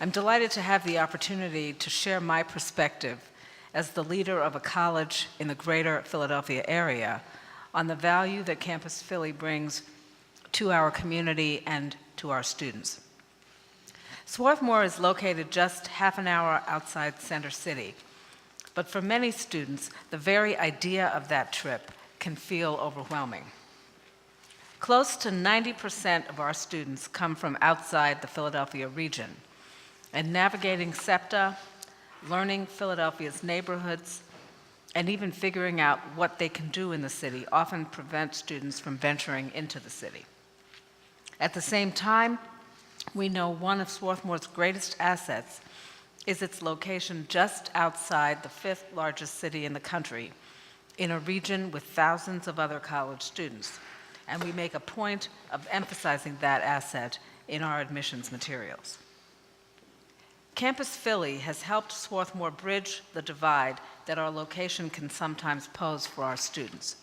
I'm delighted to have the opportunity to share my perspective as the leader of a college in the greater Philadelphia area on the value that Campus Philly brings to our community and to our students. Swarthmore is located just half an hour outside Center City, but for many students, the very idea of that trip can feel overwhelming. Close to 90% of our students come from outside the Philadelphia region, and navigating SEPTA, learning Philadelphia's neighborhoods, and even figuring out what they can do in the city often prevent students from venturing into the city. At the same time, we know one of Swarthmore's greatest assets is its location just outside the 5th largest city in the country, in a region with thousands of other college students. And we make a point of emphasizing that asset in our admissions materials. Campus Philly has helped Swarthmore bridge the divide that our location can sometimes pose for our students.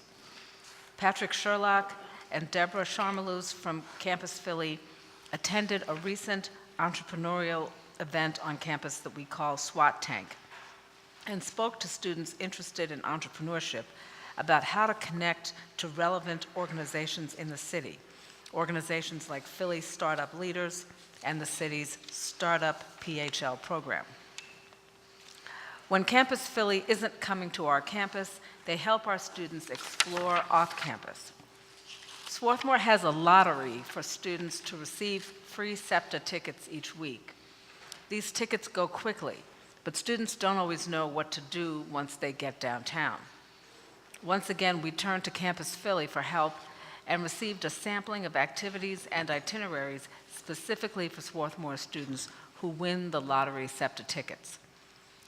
Patrick Sherlock and Deborah Charmalouse from Campus Philly attended a recent entrepreneurial event on campus that we call SWAT Tank, and spoke to students interested in entrepreneurship about how to connect to relevant organizations in the city, organizations like Philly Startup Leaders and the city's Startup PHL program. When Campus Philly isn't coming to our campus, they help our students explore off-campus. Swarthmore has a lottery for students to receive free SEPTA tickets each week. These tickets go quickly, but students don't always know what to do once they get downtown. Once again, we turned to Campus Philly for help and received a sampling of activities and itineraries specifically for Swarthmore students who win the lottery SEPTA tickets.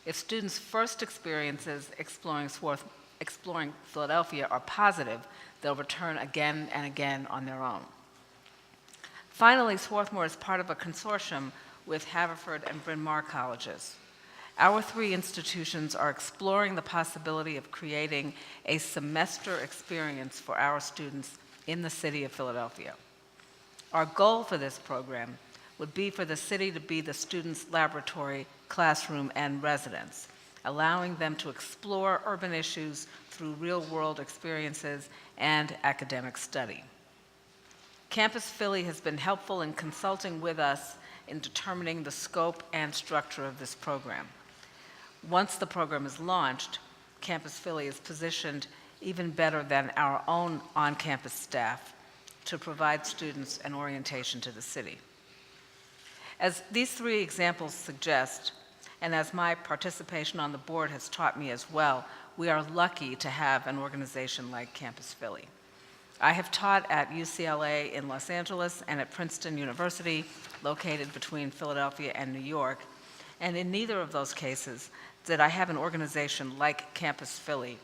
If students' first experiences exploring Philadelphia are positive, they'll return again and again on their own. Finally, Swarthmore is part of a consortium with Haverford and Bryn Mawr colleges. Our 3 institutions are exploring the possibility of creating a semester experience for our students in the city of Philadelphia. Our goal for this program would be for the city to be the students' laboratory, classroom, and residence, allowing them to explore urban issues through real-world experiences and academic study. Campus Philly has been helpful in consulting with us in determining the scope and structure of this program. Once the program is launched, Campus Philly is positioned even better than our own on-campus staff to provide students an orientation to the city. As these three examples suggest, and as my participation on the board has taught me as well, we are lucky to have an organization like Campus Philly. I have taught at UCLA in Los Angeles and at Princeton University, located between Philadelphia and New York, and in neither of those cases did I have an organization like Campus Philly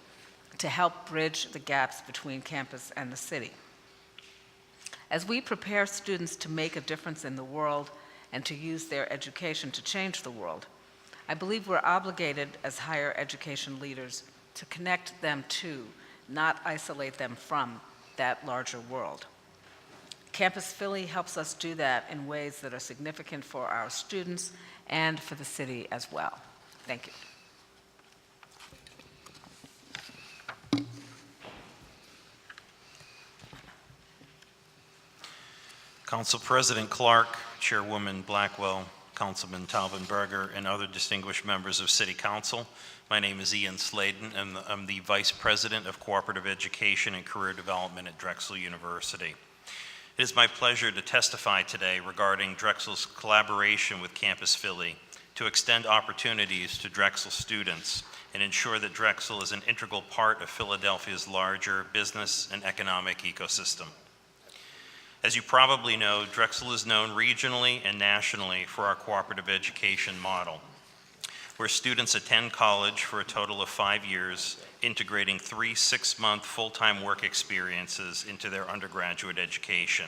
to help bridge the gaps between campus and the city. As we prepare students to make a difference in the world and to use their education to change the world, I believe we're obligated as higher education leaders to connect them to, not isolate them from, that larger world. Campus Philly helps us do that in ways that are significant for our students and for the city as well. Thank you.
Council President Clark, Chairwoman Blackwell, Councilman Taubenberger, and other distinguished members of City Council. My name is Ian Sladen, and I'm the Vice President of Cooperative Education and Career Development at Drexel University. It is my pleasure to testify today regarding Drexel's collaboration with Campus Philly to extend opportunities to Drexel students and ensure that Drexel is an integral part of Philadelphia's larger business and economic ecosystem. As you probably know, Drexel is known regionally and nationally for our cooperative education model, where students attend college for a total of 5 years, integrating 3 6-month full-time work experiences into their undergraduate education.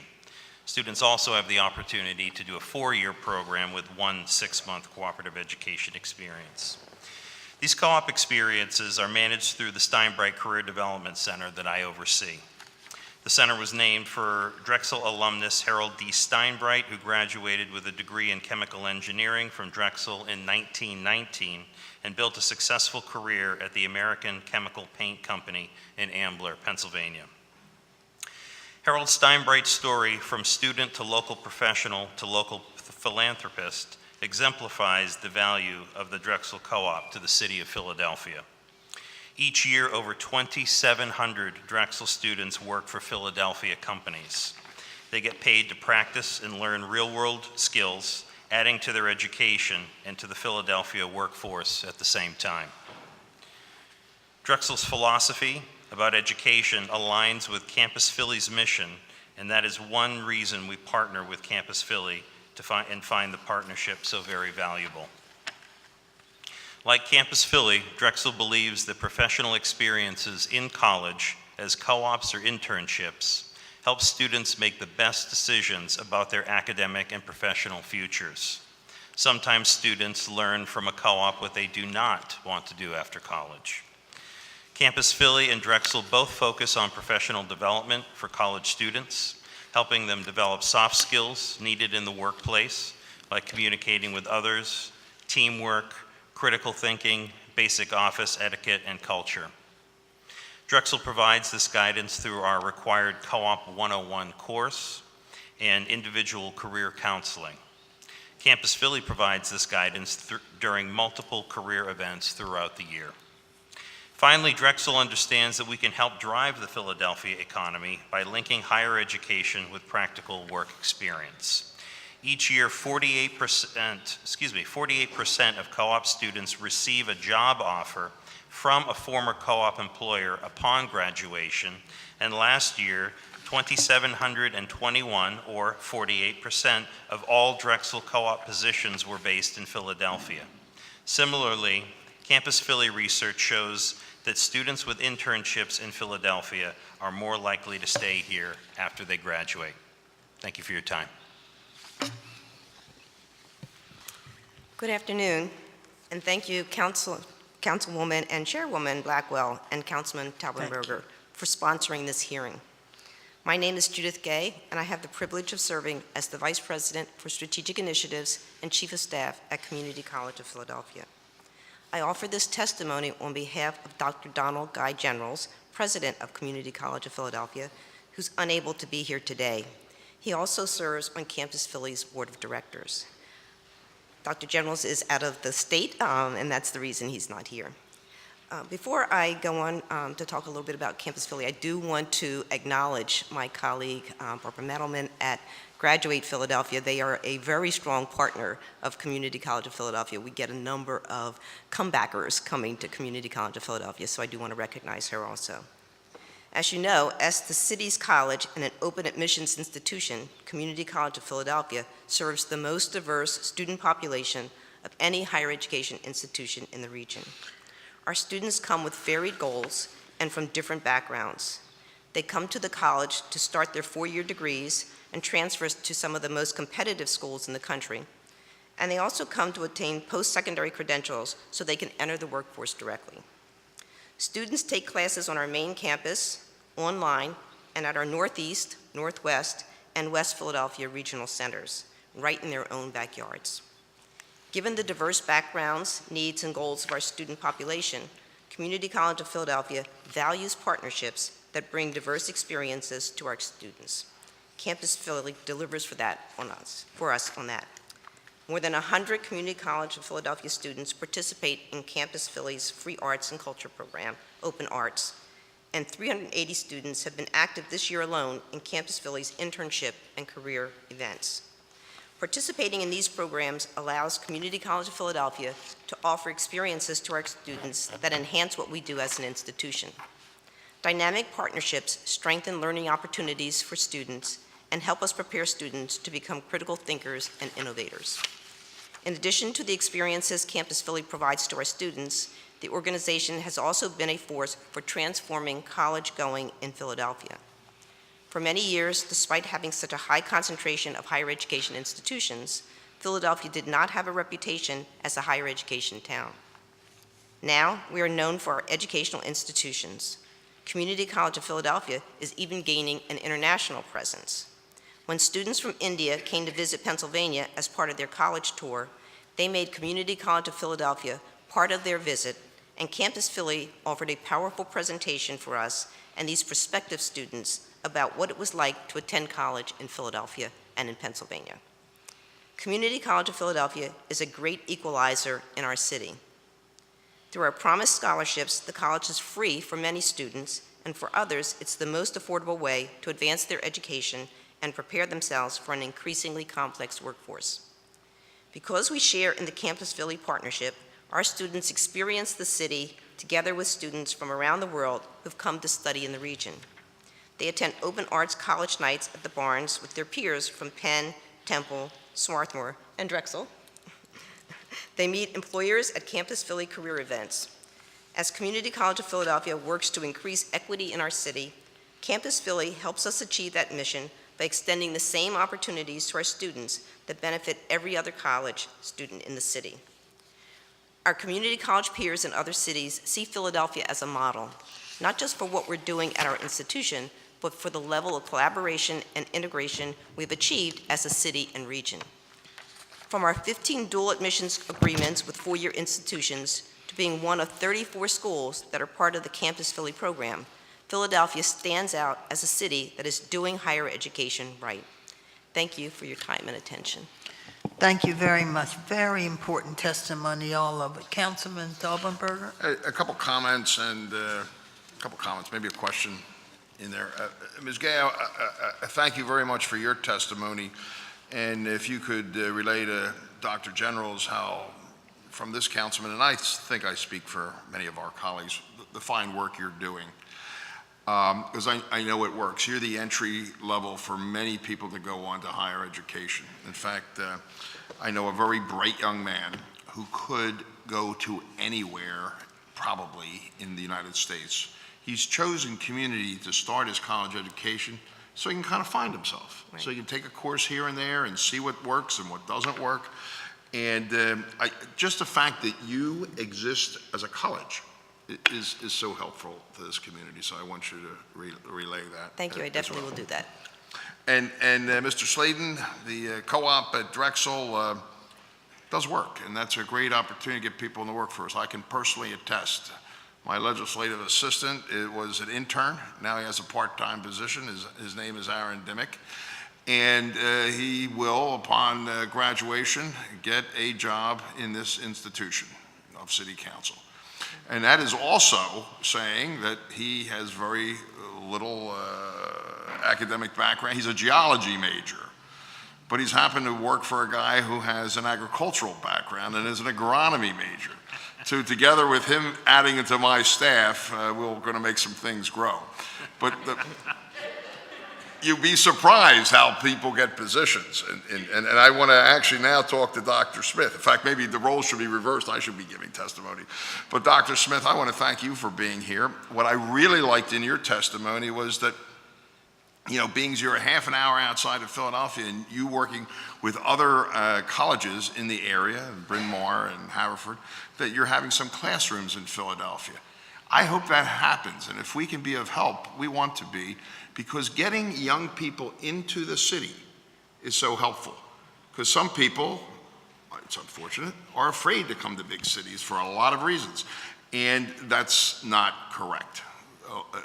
Students also have the opportunity to do a 4-year program with 1 6-month cooperative education experience. These co-op experiences are managed through the Steinbright Career Development Center that I oversee. The center was named for Drexel alumnus Harold D. Steinbright, who graduated with a degree in chemical engineering from Drexel in 1919 and built a successful career at the American Chemical Paint Company in Ambler, Pennsylvania. Harold Steinbright's story, from student to local professional to local philanthropist, exemplifies the value of the Drexel Co-op to the city of Philadelphia. Each year, over 2,700 Drexel students work for Philadelphia companies. They get paid to practice and learn real-world skills, adding to their education and to the Philadelphia workforce at the same time. Drexel's philosophy about education aligns with Campus Philly's mission, and that is one reason we partner with Campus Philly to find the partnership so very valuable. Like Campus Philly, Drexel believes that professional experiences in college as co-ops or internships help students make the best decisions about their academic and professional futures. Sometimes students learn from a co-op what they do not want to do after college. Campus Philly and Drexel both focus on professional development for college students, helping them develop soft skills needed in the workplace, like communicating with others, teamwork, critical thinking, basic office etiquette, and culture. Drexel provides this guidance through our required Co-op 101 course and individual career counseling. Campus Philly provides this guidance during multiple career events throughout the year. Finally, Drexel understands that we can help drive the Philadelphia economy by linking higher education with practical work experience. Each year, 48% of co-op students receive a job offer from a former co-op employer upon graduation, and last year, 2,721, or 48%, of all Drexel co-op positions were based in Philadelphia. Similarly, Campus Philly research shows that students with internships in Philadelphia are more likely to stay here after they graduate. Thank you for your time.
Good afternoon, and thank you, Councilwoman and Chairwoman Blackwell and Councilman Taubenberger for sponsoring this hearing. My name is Judith Gay, and I have the privilege of serving as the Vice President for Strategic Initiatives and Chief of Staff at Community College of Philadelphia. I offer this testimony on behalf of Dr. Donald Guy Generals, President of Community College of Philadelphia, who's unable to be here today. He also serves on Campus Philly's Board of Directors. Dr. Generals is out of the state, and that's the reason he's not here. Before I go on to talk a little bit about Campus Philly, I do want to acknowledge my colleague, Barbara Mettleman at Graduate Philadelphia. They are a very strong partner of Community College of Philadelphia. We get a number of comebackers coming to Community College of Philadelphia, so I do want to recognize her also. As you know, as the city's college and an open admissions institution, Community College of Philadelphia serves the most diverse student population of any higher education institution in the region. Our students come with varied goals and from different backgrounds. They come to the college to start their four-year degrees and transfer to some of the most competitive schools in the country. And they also come to attain post-secondary credentials so they can enter the workforce directly. Students take classes on our main campus, online, and at our Northeast, Northwest, and West Philadelphia regional centers, right in their own backyards. Given the diverse backgrounds, needs, and goals of our student population, Community College of Philadelphia values partnerships that bring diverse experiences to our students. Campus Philly delivers for us on that. More than 100 Community College of Philadelphia students participate in Campus Philly's free arts and culture program, Open Arts, and 380 students have been active this year alone in Campus Philly's internship and career events. Participating in these programs allows Community College of Philadelphia to offer experiences to our students that enhance what we do as an institution. Dynamic partnerships strengthen learning opportunities for students and help us prepare students to become critical thinkers and innovators. In addition to the experiences Campus Philly provides to our students, the organization has also been a force for transforming college-going in Philadelphia. For many years, despite having such a high concentration of higher education institutions, Philadelphia did not have a reputation as a higher education town. Now, we are known for our educational institutions. Community College of Philadelphia is even gaining an international presence. When students from India came to visit Pennsylvania as part of their college tour, they made Community College of Philadelphia part of their visit, and Campus Philly offered a powerful presentation for us and these prospective students about what it was like to attend college in Philadelphia and in Pennsylvania. Community College of Philadelphia is a great equalizer in our city. Through our promised scholarships, the college is free for many students, and for others, it's the most affordable way to advance their education and prepare themselves for an increasingly complex workforce. Because we share in the Campus Philly partnership, our students experience the city together with students from around the world who've come to study in the region. They attend open arts college nights at the Barnes with their peers from Penn, Temple, Swarthmore, and Drexel. They meet employers at Campus Philly career events. As Community College of Philadelphia works to increase equity in our city, Campus Philly helps us achieve that mission by extending the same opportunities to our students that benefit every other college student in the city. Our community college peers in other cities see Philadelphia as a model, not just for what we're doing at our institution, but for the level of collaboration and integration we've achieved as a city and region. From our 15 dual admissions agreements with four-year institutions to being one of 34 schools that are part of the Campus Philly program, Philadelphia stands out as a city that is doing higher education right. Thank you for your time and attention.
Thank you very much. Very important testimony, all of it. Councilman Taubenberger?
A couple comments and maybe a question in there. Ms. Gay, I thank you very much for your testimony. And if you could relay to Dr. Generals how, from this councilman, and I think I speak for many of our colleagues, the fine work you're doing. Because I know it works. You're the entry level for many people to go on to higher education. In fact, I know a very bright young man who could go to anywhere, probably in the United States. He's chosen community to start his college education so he can kind of find himself. Right. So he can take a course here and there and see what works and what doesn't work. And just the fact that you exist as a college is so helpful to this community, so I want you to relay that.
Thank you, I definitely will do that.
And Mr. Sladen, the co-op at Drexel does work, and that's a great opportunity to get people in the workforce. I can personally attest. My legislative assistant was an intern. Now he has a part-time position. His name is Aaron Dimmick. And he will, upon graduation, get a job in this institution of City Council. And that is also saying that he has very little academic background. He's a geology major, but he's happened to work for a guy who has an agricultural background and is an agronomy major. So together with him adding into my staff, we're going to make some things grow. But you'd be surprised how people get positions. And I want to actually now talk to Dr. Smith. In fact, maybe the roles should be reversed. I should be giving testimony. But Dr. Smith, I want to thank you for being here. What I really liked in your testimony was that, you know, being you're a half an hour outside of Philadelphia and you working with other colleges in the area, Bryn Mawr and Haverford, that you're having some classrooms in Philadelphia. I hope that happens, and if we can be of help, we want to be, because getting young people into the city is so helpful. Because some people, it's unfortunate, are afraid to come to big cities for a lot of reasons, and that's not correct.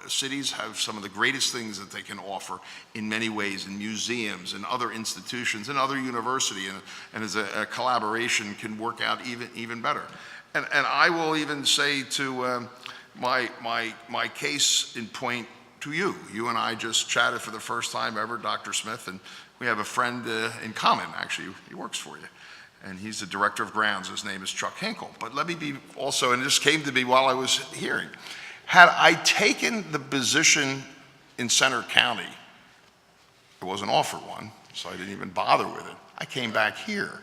Cities have some of the greatest things that they can offer in many ways, in museums and other institutions and other university, and as a collaboration can work out even better. And I will even say to my case in point to you. You and I just chatted for the first time ever, Dr. Smith, and we have a friend in common, actually. He works for you. And he's the director of grounds. His name is Chuck Hinkle. But let me be also, and this came to me while I was hearing, had I taken the position in Center County, it wasn't offered one, so I didn't even bother with it. I came back here.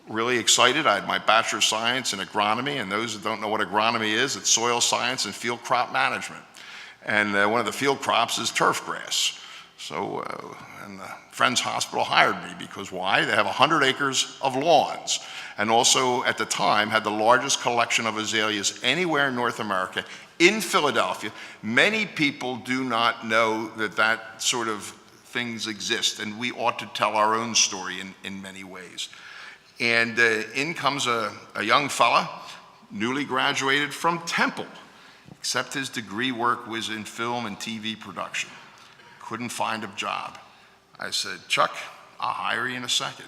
Really excited. I had my Bachelor of Science in agronomy, and those that don't know what agronomy is, it's soil science and field crop management. And one of the field crops is turf grass. So, and the Friends Hospital hired me because why? They have 100 acres of lawns, and also at the time had the largest collection of azaleas anywhere in North America, in Philadelphia. Many people do not know that that sort of things exist, and we ought to tell our own story in many ways. And in comes a young fella, newly graduated from Temple, except his degree work was in film and TV production. Couldn't find a job. I said, Chuck, I'll hire you in a second.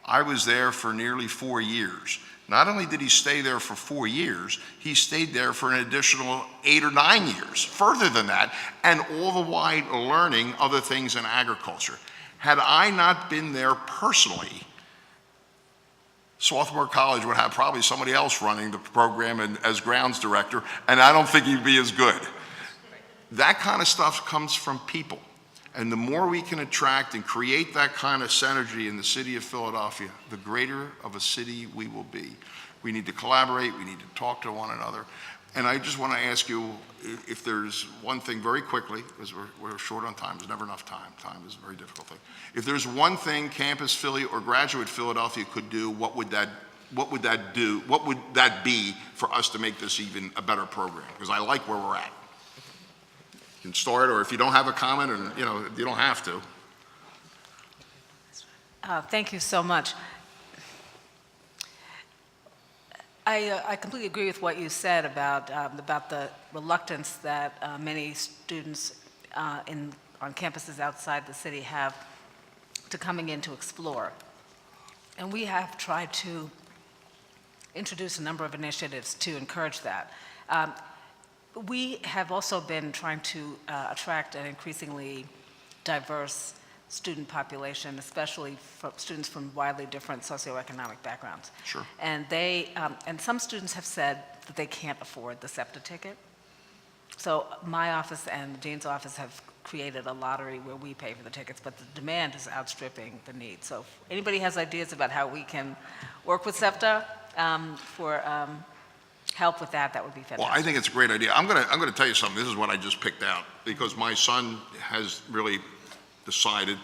I was there for nearly 4 years. Not only did he stay there for 4 years, he stayed there for an additional 8 or 9 years, further than that, and all the while learning other things in agriculture. Had I not been there personally, Swarthmore College would have probably somebody else running the program as grounds director, and I don't think he'd be as good. That kind of stuff comes from people. And the more we can attract and create that kind of synergy in the city of Philadelphia, the greater of a city we will be. We need to collaborate, we need to talk to one another. And I just want to ask you if there's one thing very quickly, because we're short on time, there's never enough time. Time is a very difficult thing. If there's one thing Campus Philly or Graduate Philadelphia could do, what would that be for us to make this even a better program? Because I like where we're at. You can start, or if you don't have a comment, and you don't have to.
Thank you so much. I completely agree with what you said about the reluctance that many students on campuses outside the city have to coming in to explore. And we have tried to introduce a number of initiatives to encourage that. We have also been trying to attract an increasingly diverse student population, especially for students from widely different socioeconomic backgrounds.
Sure.
And and some students have said that they can't afford the SEPTA ticket. So my office and the dean's office have created a lottery where we pay for the tickets, but the demand is outstripping the need. So if anybody has ideas about how we can work with SEPTA for help with that, that would be fantastic.
Well, I think it's a great idea. I'm going to tell you something. This is what I just picked out, because my son has really decided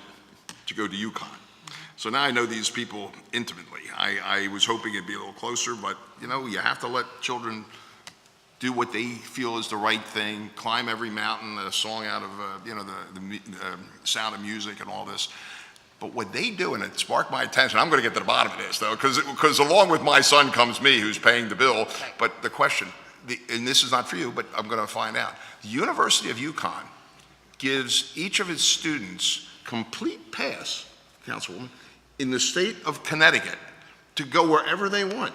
to go to UConn. So now I know these people intimately. I was hoping it'd be a little closer, but you have to let children do what they feel is the right thing, climb every mountain, a song out of the Sound of Music and all this. But what they do, and it sparked my attention, I'm going to get to the bottom of this though, because along with my son comes me, who's paying the bill. But the question, and this is not for you, but I'm going to find out. The University of UConn gives each of its students complete pass, Councilwoman, in the state of Connecticut to go wherever they want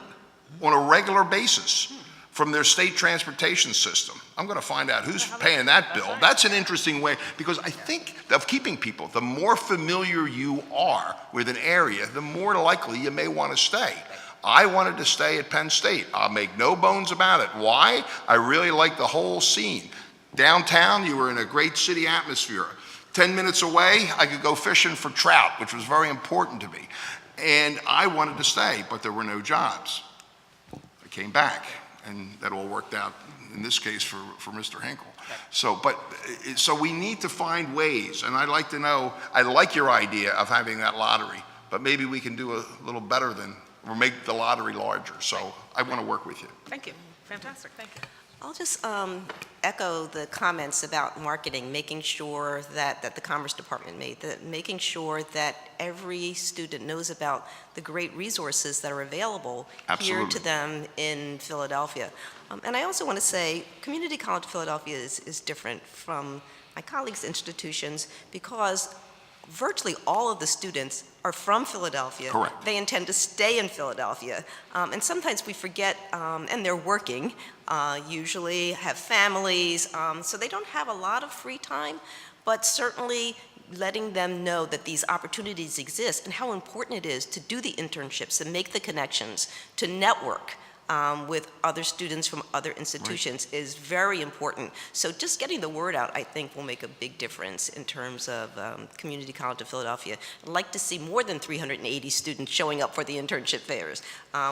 on a regular basis from their state transportation system. I'm going to find out who's paying that bill. That's an interesting way, because I think of keeping people, the more familiar you are with an area, the more likely you may want to stay. I wanted to stay at Penn State. I'll make no bones about it. Why? I really like the whole scene. Downtown, you were in a great city atmosphere. 10 minutes away, I could go fishing for trout, which was very important to me. And I wanted to stay, but there were no jobs. I came back, and that all worked out, in this case, for Mr. Hinkle. So we need to find ways, and I'd like to know, I like your idea of having that lottery, but maybe we can do a little better than, or make the lottery larger. So I want to work with you.
Thank you. Fantastic. Thank you.
I'll just echo the comments about marketing, making sure that the Commerce Department made, that making sure that every student knows about the great resources that are available here to them in Philadelphia. And I also want to say, Community College Philadelphia is different from my colleagues' institutions because virtually all of the students are from Philadelphia.
Correct.
They intend to stay in Philadelphia. And sometimes we forget, and they're working, usually have families, so they don't have a lot of free time, but certainly letting them know that these opportunities exist and how important it is to do the internships and make the connections, to network with other students from other institutions is very important. So just getting the word out, I think, will make a big difference in terms of Community College of Philadelphia. I'd like to see more than 380 students showing up for the internship fairs.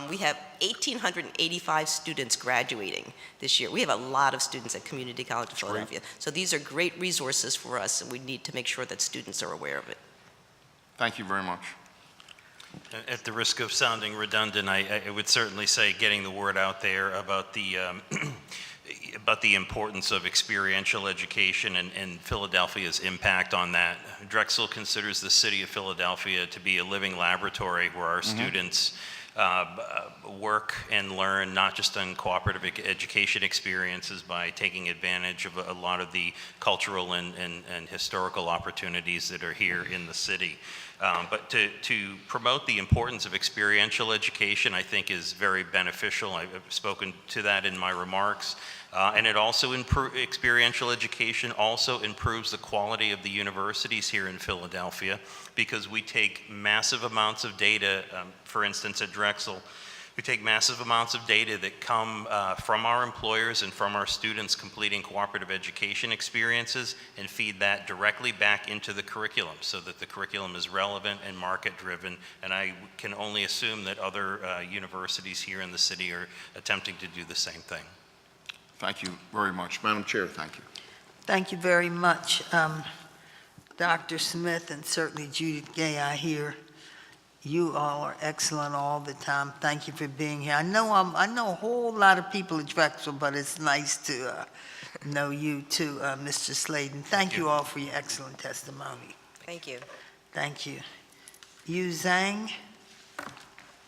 We have 1,885 students graduating this year. We have a lot of students at Community College of Philadelphia. So these are great resources for us, and we need to make sure that students are aware of it.
Thank you very much.
At the risk of sounding redundant, I would certainly say getting the word out there about the about the importance of experiential education and Philadelphia's impact on that. Drexel considers the city of Philadelphia to be a living laboratory where our students work and learn, not just on cooperative education experiences by taking advantage of a lot of the cultural and historical opportunities that are here in the city. But to promote the importance of experiential education, I think is very beneficial. I've spoken to that in my remarks. And it also experiential education also improves the quality of the universities here in Philadelphia because we take massive amounts of data, for instance at Drexel, we take massive amounts of data that come from our employers and from our students completing cooperative education experiences and feed that directly back into the curriculum so that the curriculum is relevant and market-driven. And I can only assume that other universities here in the city are attempting to do the same thing.
Thank you very much. Madam Chair, thank you.
Thank you very much, Dr. Smith, and certainly Judith Gay. I hear you all are excellent all the time. Thank you for being here. I know a whole lot of people at Drexel, but it's nice to know you too, Mr. Sladen. Thank you all for your excellent testimony.
Thank you.
Thank you. Yu Zhang,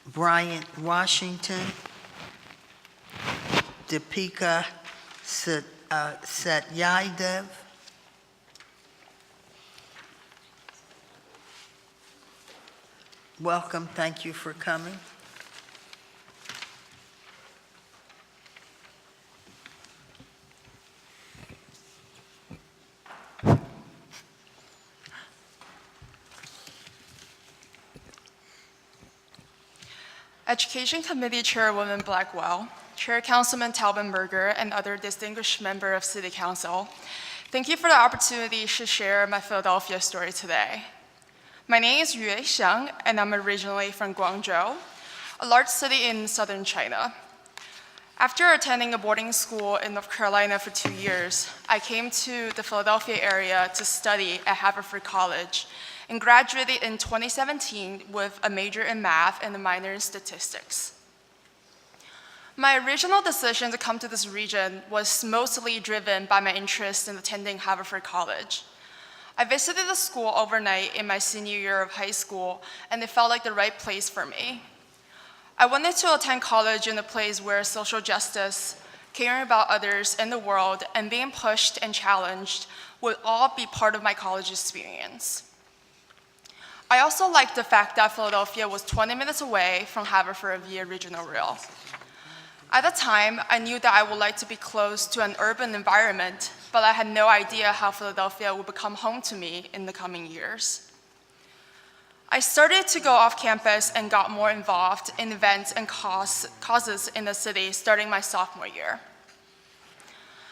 Bryant Washington, Deepika Satyadev, welcome, thank you for coming.
Education Committee Chairwoman Blackwell, Chair Councilman Taubenberger, and other distinguished member of City Council, thank you for the opportunity to share my Philadelphia story today. My name is Yue Xiang, and I'm originally from Guangzhou, a large city in southern China. After attending a boarding school in North Carolina for 2 years, I came to the Philadelphia area to study at Haverford College and graduated in 2017 with a major in math and a minor in statistics. My original decision to come to this region was mostly driven by my interest in attending Haverford College. I visited the school overnight in my senior year of high school, and it felt like the right place for me. I wanted to attend college in a place where social justice, caring about others and the world, and being pushed and challenged would all be part of my college experience. I also liked the fact that Philadelphia was 20 minutes away from Haverford via Regional Rail. At the time, I knew that I would like to be close to an urban environment, but I had no idea how Philadelphia would become home to me in the coming years. I started to go off campus and got more involved in events and causes in the city starting my sophomore year.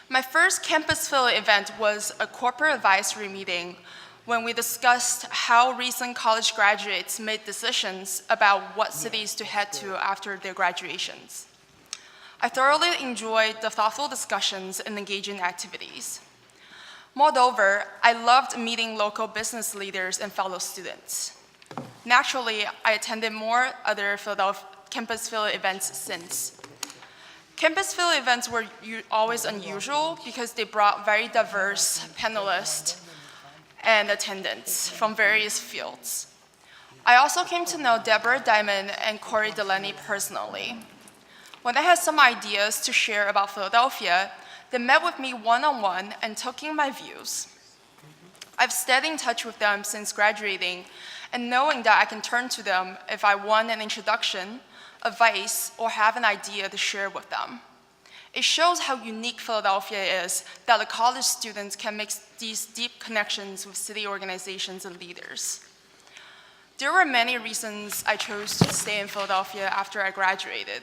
My first Campus Philly event was a corporate advisory meeting when we discussed how recent college graduates made decisions about what cities to head to after their graduations. I thoroughly enjoyed the thoughtful discussions and engaging activities. Moreover, I loved meeting local business leaders and fellow students. Naturally, I attended more other Campus Philly events since. Campus Philly events were always unusual because they brought very diverse panelists and attendants from various fields. I also came to know Deborah Diamond and Corey Delaney personally. When I had some ideas to share about Philadelphia, they met with me one-on-one and took in my views. I've stayed in touch with them since graduating, and knowing that I can turn to them if I want an introduction, advice, or have an idea to share with them. It shows how unique Philadelphia is that the college students can make these deep connections with city organizations and leaders. There were many reasons I chose to stay in Philadelphia after I graduated.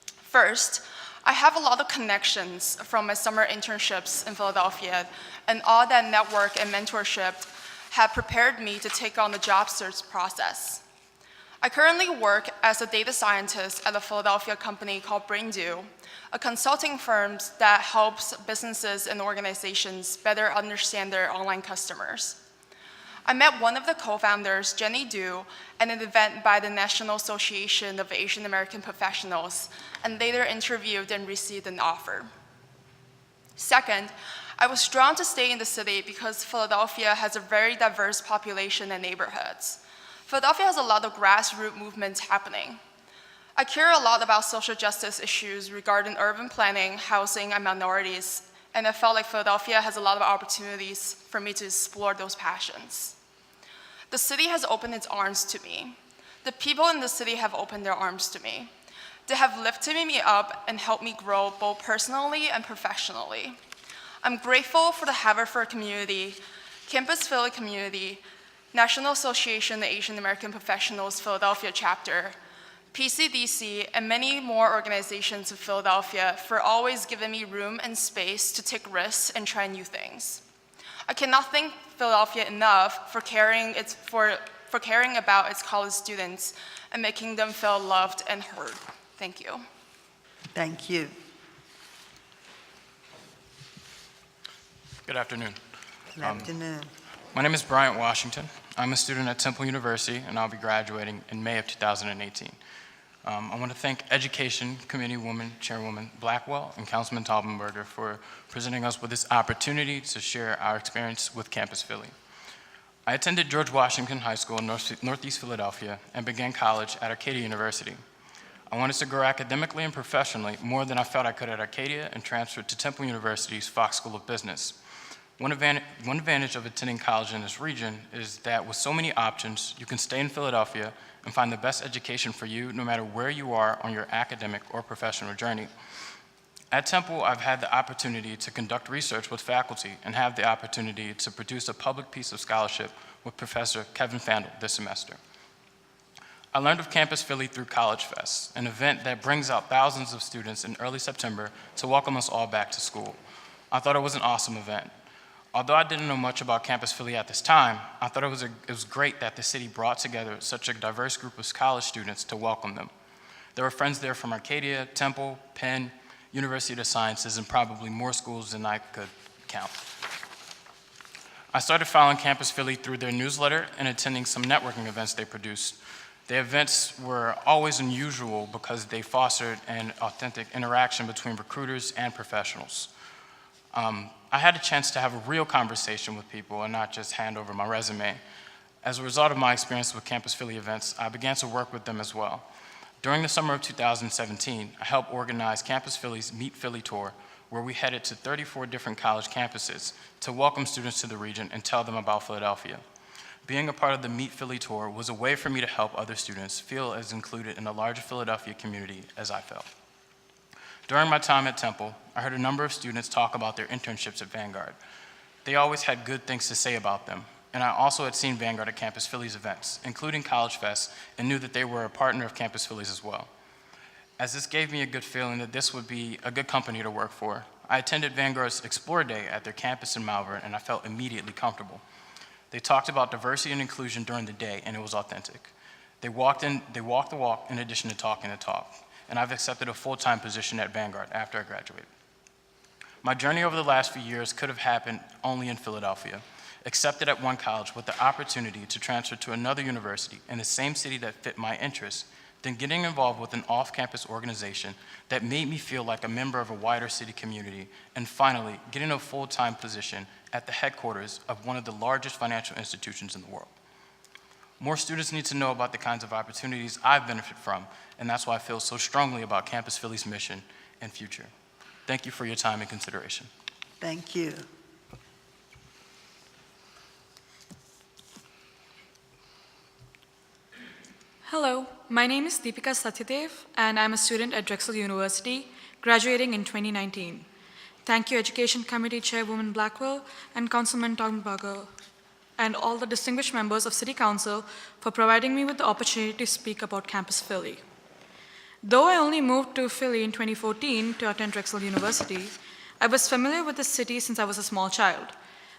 First, I have a lot of connections from my summer internships in Philadelphia, and all that network and mentorship have prepared me to take on the job search process. I currently work as a data scientist at a Philadelphia company called Braindew, a consulting firm that helps businesses and organizations better understand their online customers. I met one of the co-founders, Jannie, at an event by the National Association of Asian American Professionals, and later interviewed and received an offer. Second, I was drawn to stay in the city because Philadelphia has a very diverse population and neighborhoods. Philadelphia has a lot of grassroots movements happening. I care a lot about social justice issues regarding urban planning, housing, and minorities, and I felt like Philadelphia has a lot of opportunities for me to explore those passions. The city has opened its arms to me. The people in the city have opened their arms to me. They have lifted me up and helped me grow both personally and professionally. I'm grateful for the Haverford community, Campus Philly community, National Association of Asian American Professionals Philadelphia chapter, PCDC, and many more organizations in Philadelphia for always giving me room and space to take risks and try new things. I cannot thank Philadelphia enough for caring about its college students and making them feel loved and heard. Thank you.
Thank you.
Good afternoon.
Good afternoon.
My name is Bryant Washington. I'm a student at Temple University, and I'll be graduating in May of 2018. I want to thank Education Committee Chairwoman Blackwell and Councilman Taubenberger for presenting us with this opportunity to share our experience with Campus Philly. I attended George Washington High School in Northeast Philadelphia and began college at Arcadia University. I wanted to grow academically and professionally more than I felt I could at Arcadia and transferred to Temple University's Fox School of Business. One advantage of attending college in this region is that with so many options, you can stay in Philadelphia and find the best education for you no matter where you are on your academic or professional journey. At Temple, I've had the opportunity to conduct research with faculty and have the opportunity to produce a public piece of scholarship with Professor Kevin Fandel this semester. I learned of Campus Philly through College Fest, an event that brings out thousands of students in early September to welcome us all back to school. I thought it was an awesome event. Although I didn't know much about Campus Philly at this time, I thought it was great that the city brought together such a diverse group of college students to welcome them. There were friends there from Arcadia, Temple, Penn, University of the Sciences, and probably more schools than I could count. I started following Campus Philly through their newsletter and attending some networking events they produced. The events were always unusual because they fostered an authentic interaction between recruiters and professionals. I had a chance to have a real conversation with people and not just hand over my resume. As a result of my experience with Campus Philly events, I began to work with them as well. During the summer of 2017, I helped organize Campus Philly's Meet Philly tour, where we headed to 34 different college campuses to welcome students to the region and tell them about Philadelphia. Being a part of the Meet Philly tour was a way for me to help other students feel as included in the larger Philadelphia community as I felt. During my time at Temple, I heard a number of students talk about their internships at Vanguard. They always had good things to say about them, and I also had seen Vanguard at Campus Philly's events, including College Fest, and knew that they were a partner of Campus Philly's as well. As this gave me a good feeling that this would be a good company to work for, I attended Vanguard's Explore Day at their campus in Malvern, and I felt immediately comfortable. They talked about diversity and inclusion during the day, and it was authentic. They walked the walk in addition to talking the talk, and I've accepted a full-time position at Vanguard after I graduated. My journey over the last few years could have happened only in Philadelphia, accepted at one college with the opportunity to transfer to another university in the same city that fit my interests, then getting involved with an off-campus organization that made me feel like a member of a wider city community, and finally, getting a full-time position at the headquarters of one of the largest financial institutions in the world. More students need to know about the kinds of opportunities I've benefited from, and that's why I feel so strongly about Campus Philly's mission and future. Thank you for your time and consideration.
Thank you.
Hello, my name is Deepika Satyadev, and I'm a student at Drexel University, graduating in 2019. Thank you, Education Committee Chairwoman Blackwell and Councilman Toggenburger, and all the distinguished members of City Council for providing me with the opportunity to speak about Campus Philly. Though I only moved to Philly in 2014 to attend Drexel University, I was familiar with the city since I was a small child.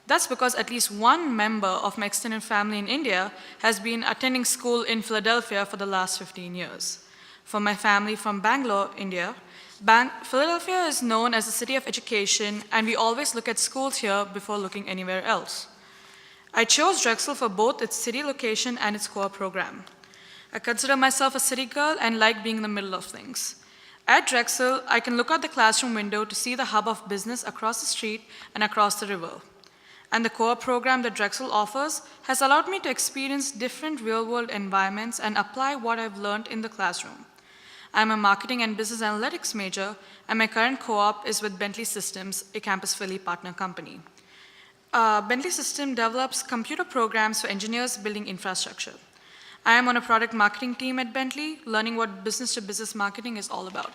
That's because at least one member of my extended family in India has been attending school in Philadelphia for the last 15 years. For my family from Bangalore, India, Philadelphia is known as the city of education, and we always look at schools here before looking anywhere else. I chose Drexel for both its city location and its core program. I consider myself a city girl and like being in the middle of things. At Drexel, I can look out the classroom window to see the hub of business across the street and across the river. And the core program that Drexel offers has allowed me to experience different real-world environments and apply what I've learned in the classroom. I'm a marketing and business analytics major, and my current co-op is with Bentley Systems, a Campus Philly partner company. Bentley Systems develops computer programs for engineers building infrastructure. I am on a product marketing team at Bentley, learning what business-to-business marketing is all about.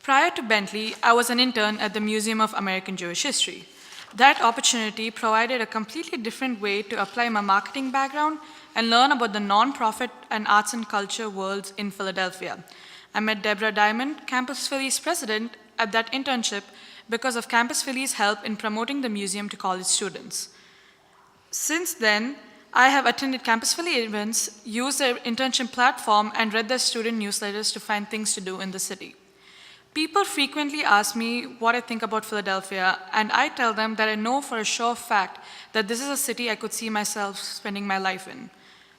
Prior to Bentley, I was an intern at the Museum of American Jewish History. That opportunity provided a completely different way to apply my marketing background and learn about the nonprofit and arts and culture worlds in Philadelphia. I met Deborah Diamond, Campus Philly's president, at that internship because of Campus Philly's help in promoting the museum to college students. Since then, I have attended Campus Philly events, used their internship platform, and read their student newsletters to find things to do in the city. People frequently ask me what I think about Philadelphia, and I tell them that I know for a sure fact that this is a city I could see myself spending my life in.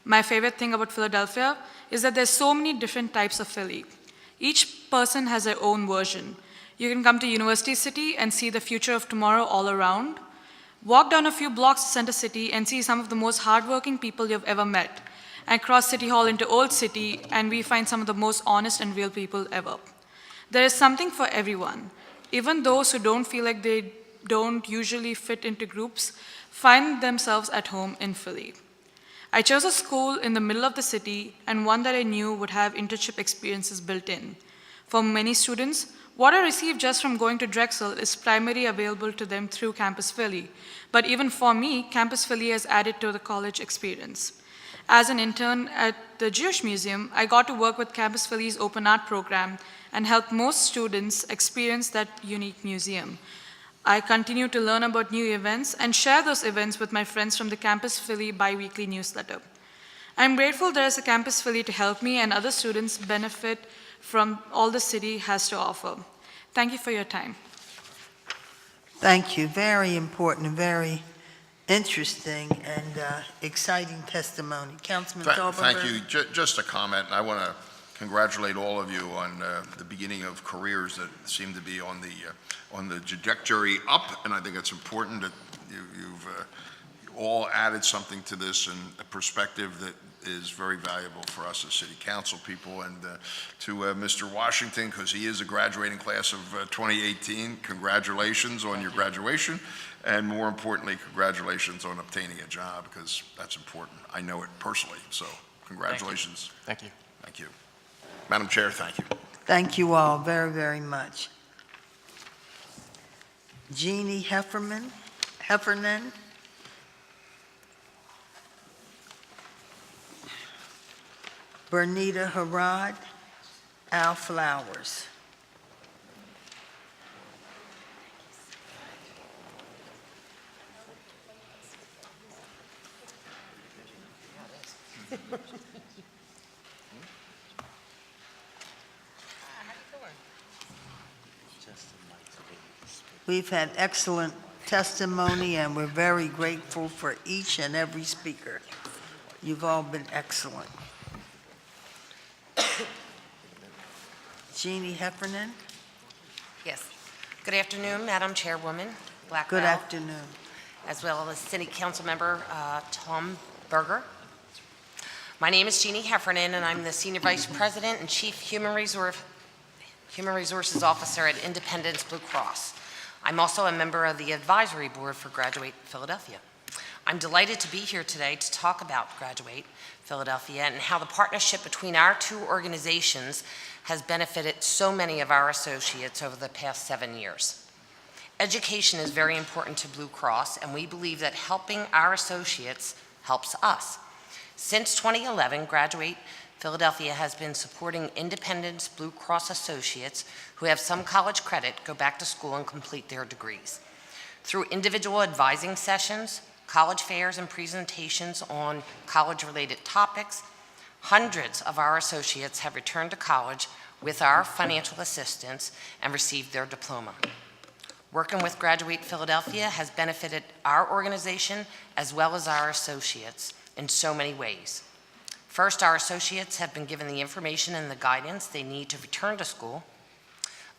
My favorite thing about Philadelphia is that there's so many different types of Philly. Each person has their own version. You can come to University City and see the future of tomorrow all around. Walk down a few blocks to Center City and see some of the most hardworking people you've ever met. And cross City Hall into Old City, and we find some of the most honest and real people ever. There is something for everyone. Even those who don't feel like they don't usually fit into groups find themselves at home in Philly. I chose a school in the middle of the city and one that I knew would have internship experiences built in. For many students, what I receive just from going to Drexel is primarily available to them through Campus Philly. But even for me, Campus Philly has added to the college experience. As an intern at the Jewish Museum, I got to work with Campus Philly's open art program and help most students experience that unique museum. I continue to learn about new events and share those events with my friends from the Campus Philly bi-weekly newsletter. I'm grateful there is a Campus Philly to help me and other students benefit from all the city has to offer. Thank you for your time.
Thank you. Very important and very interesting and exciting testimony. Councilman Tauber.
Thank you. Just a comment, and I want to congratulate all of you on the beginning of careers that seem to be on the trajectory up, and I think it's important that you've all added something to this and a perspective that is very valuable for us as city council people. And to Mr. Washington, because he is a graduating class of 2018, congratulations on your graduation. And more importantly, congratulations on obtaining a job, because that's important. I know it personally, so congratulations.
Thank you.
Thank you. Madam Chair, thank you.
Thank you all very, very much. Jeannie Heffernan, Bernita Harad, Al Flowers. We've had excellent testimony, and we're very grateful for each and every speaker. You've all been excellent. Jeannie Heffernan.
Yes. Good afternoon, Madam Chairwoman Blackwell.
Good afternoon.
As well as City Council Member Tom Berger. My name is Jeannie Heffernan, and I'm the Senior Vice President and Chief Human Resources Officer at Independence Blue Cross. I'm also a member of the Advisory Board for Graduate Philadelphia. I'm delighted to be here today to talk about Graduate Philadelphia and how the partnership between our two organizations has benefited so many of our associates over the past 7 years. Education is very important to Blue Cross, and we believe that helping our associates helps us. Since 2011, Graduate Philadelphia has been supporting Independence Blue Cross associates who have some college credit go back to school and complete their degrees. Through individual advising sessions, college fairs, and presentations on college-related topics, hundreds of our associates have returned to college with our financial assistance and received their diploma. Working with Graduate Philadelphia has benefited our organization as well as our associates in so many ways. First, our associates have been given the information and the guidance they need to return to school.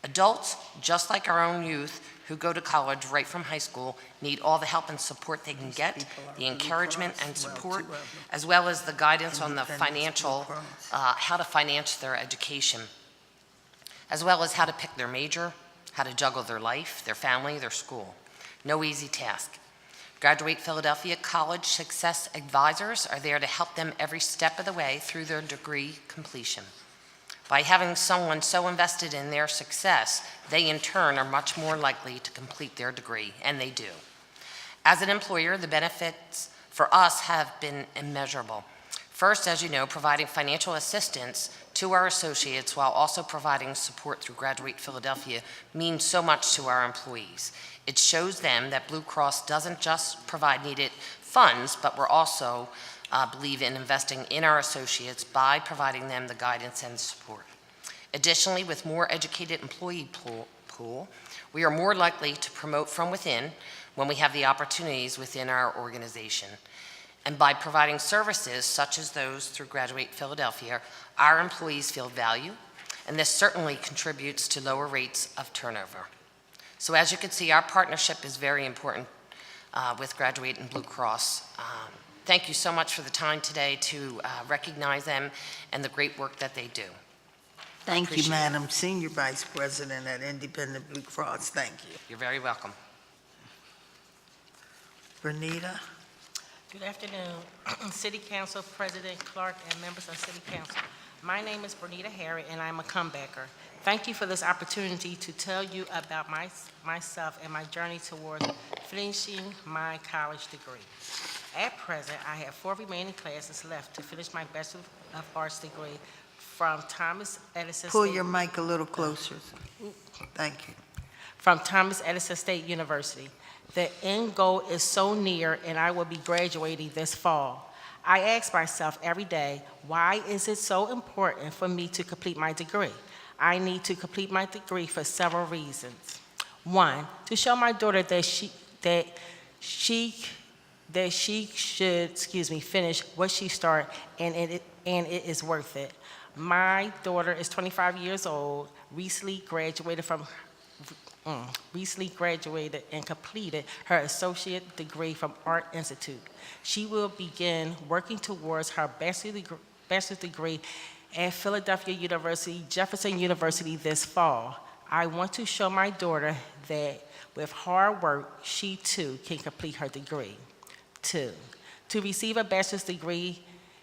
Adults, just like our own youth who go to college right from high school, need all the help and support they can get, the encouragement and support, as well as the guidance on the financial, how to finance their education, as well as how to pick their major, how to juggle their life, their family, their school. No easy task. Graduate Philadelphia College Success Advisors are there to help them every step of the way through their degree completion. By having someone so invested in their success, they in turn are much more likely to complete their degree, and they do. As an employer, the benefits for us have been immeasurable. First, as you know, providing financial assistance to our associates while also providing support through Graduate Philadelphia means so much to our employees. It shows them that Blue Cross doesn't just provide needed funds, but we're also believe in investing in our associates by providing them the guidance and support. Additionally, with more educated employee pool, we are more likely to promote from within when we have the opportunities within our organization. And by providing services such as those through Graduate Philadelphia, our employees feel value, and this certainly contributes to lower rates of turnover. So as you can see, our partnership is very important with Graduate and Blue Cross. Thank you so much for the time today to recognize them and the great work that they do.
Thank you, Madam Senior Vice President at Independent Blue Cross. Thank you.
You're very welcome.
Bernita.
Good afternoon, City Council President Clark and members of City Council. My name is Bernita Harry, and I'm a comebacker. Thank you for this opportunity to tell you about myself and my journey towards finishing my college degree. At present, I have 4 remaining classes left to finish my Bachelor of Arts degree from Thomas Edison
Pull
State.
your mic a little closer. Thank you.
From Thomas Edison State University. The end goal is so near, and I will be graduating this fall. I ask myself every day, why is it so important for me to complete my degree? I need to complete my degree for several reasons. 1, to show my daughter that she should, finish what she started, and it is worth it. My daughter is 25 years old, recently graduated from recently graduated and completed her associate degree from Art Institute. She will begin working towards her bachelor's degree at Philadelphia University, Jefferson University this fall. I want to show my daughter that with hard work, she too can complete her degree. 2, to receive a bachelor's degree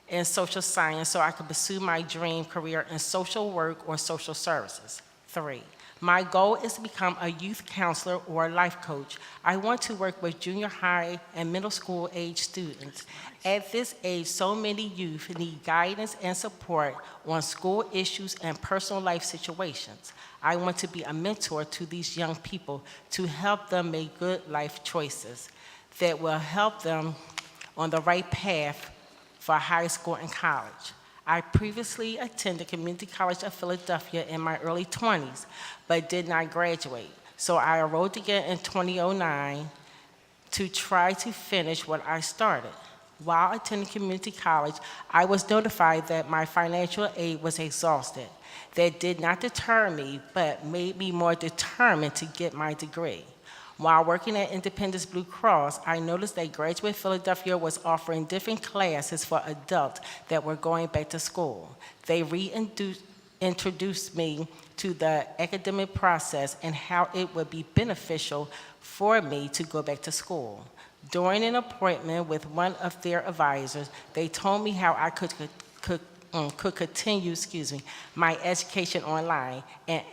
in social science so I can pursue my dream career in social work or social services. 3, my goal is to become a youth counselor or a life coach. I want to work with junior high and middle school age students. At this age, so many youth need guidance and support on school issues and personal life situations. I want to be a mentor to these young people to help them make good life choices that will help them on the right path for high school and college. I previously attended Community College of Philadelphia in my early 20s, but did not graduate. So I enrolled again in 2009 to try to finish what I started. While attending community college, I was notified that my financial aid was exhausted. That did not deter me, but made me more determined to get my degree. While working at Independence Blue Cross, I noticed that Graduate Philadelphia was offering different classes for adults that were going back to school. They introduced me to the academic process and how it would be beneficial for me to go back to school. During an appointment with one of their advisors, they told me how I could continue, my education online, and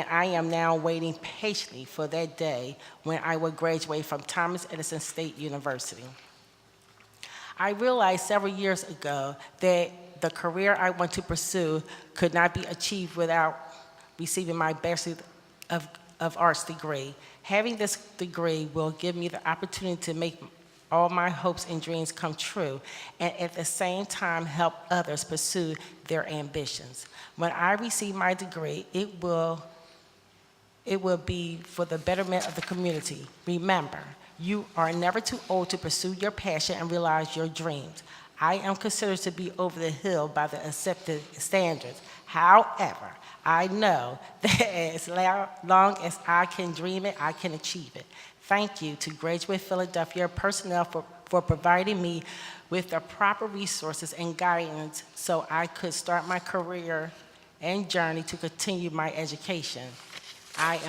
I am now waiting patiently for that day when I will graduate from Thomas Edison State University. I realized several years ago that the career I want to pursue could not be achieved without receiving my Bachelor of Arts degree. Having this degree will give me the opportunity to make all my hopes and dreams come true, and at the same time help others pursue their ambitions. When I receive my degree, it will be for the betterment of the community. Remember, you are never too old to pursue your passion and realize your dreams. I am considered to be over the hill by the accepted standards. However, I know that as long as I can dream it, I can achieve it. Thank you to Graduate Philadelphia personnel for providing me with the proper resources and guidance so I could start my career and journey to continue my education. I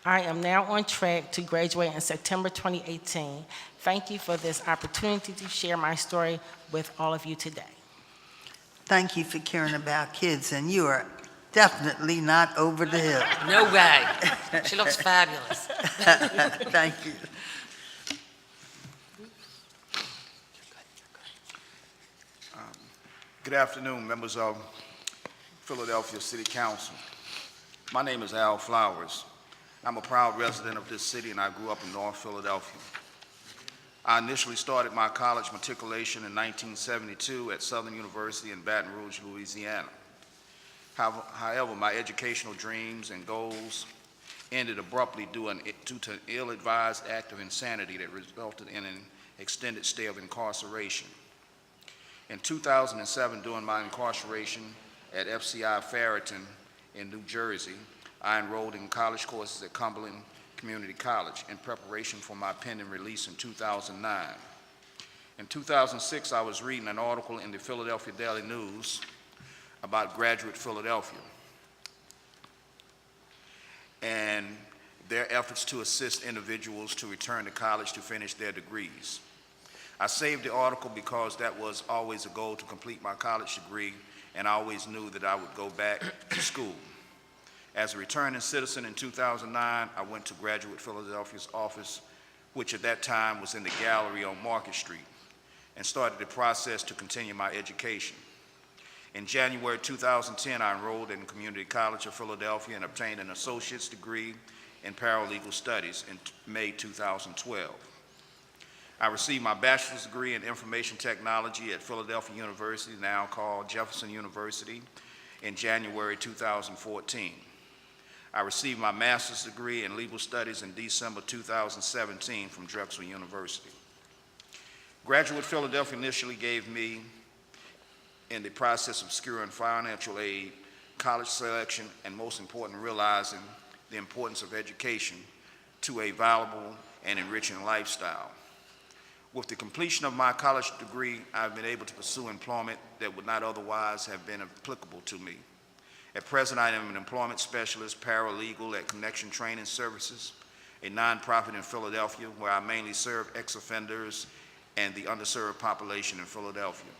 am now on track to graduate in September 2018. Thank you for this opportunity to share my story with all of you today.
Thank you for caring about kids, and you are definitely not over the hill.
No way. She looks fabulous.
Thank you.
Good afternoon, members of Philadelphia City Council. My name is Al Flowers. I'm a proud resident of this city, and I grew up in North Philadelphia. I initially started my college matriculation in 1972 at Southern University in Baton Rouge, Louisiana. However, my educational dreams and goals ended abruptly due to an ill-advised act of insanity that resulted in an extended stay of incarceration. In 2007, during my incarceration at FCI Farrington in New Jersey, I enrolled in college courses at Cumberland Community College in preparation for my pending release in 2009. In 2006, I was reading an article in the Philadelphia Daily News about Graduate Philadelphia and their efforts to assist individuals to return to college to finish their degrees. I saved the article because that was always a goal to complete my college degree, and I always knew that I would go back to school. As a returning citizen in 2009, I went to Graduate Philadelphia's office, which at that time was in the gallery on Market Street, and started the process to continue my education. In January 2010, I enrolled in Community College of Philadelphia and obtained an associate's degree in paralegal studies in May 2012. I received my bachelor's degree in information technology at Philadelphia University, now called Jefferson University, in January 2014. I received my master's degree in legal studies in December 2017 from Drexel University. Graduate Philadelphia initially gave me, in the process of securing financial aid, college selection, and most important, realizing the importance of education to a valuable and enriching lifestyle. With the completion of my college degree, I've been able to pursue employment that would not otherwise have been applicable to me. At present, I am an employment specialist, paralegal at Connection Training Services, a nonprofit in Philadelphia where I mainly serve ex-offenders and the underserved population in Philadelphia.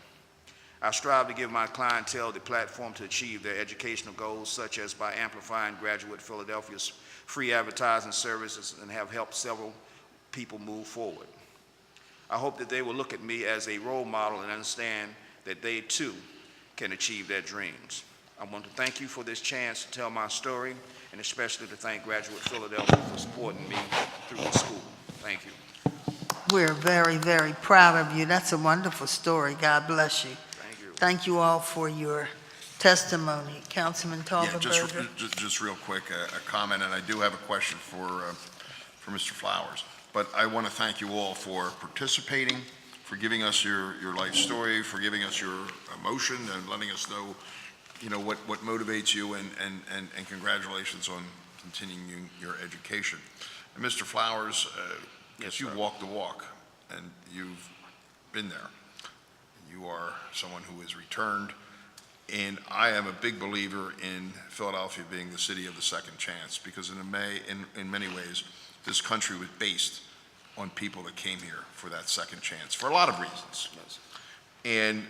I strive to give my clientele the platform to achieve their educational goals, such as by amplifying Graduate Philadelphia's free advertising services, and have helped several people move forward. I hope that they will look at me as a role model and understand that they too can achieve their dreams. I want to thank you for this chance to tell my story, and especially to thank Graduate Philadelphia for supporting me through the school. Thank you.
We're very, very proud of you. That's a wonderful story. God bless you.
Thank you.
Thank you all for your testimony. Councilman
Yeah,
Taubenberger.
just real quick, a comment, and I do have a question for Mr. Flowers. But I want to thank you all for participating, for giving us your life story, for giving us your emotion and letting us know, what motivates you, and congratulations on continuing your education. And Mr. Flowers, yes, you walked the walk, and you've been there. You are someone who has returned, and I am a big believer in Philadelphia being the city of the second chance, because in many ways, this country was based on people that came here for that second chance, for a lot of reasons.
Yes.
And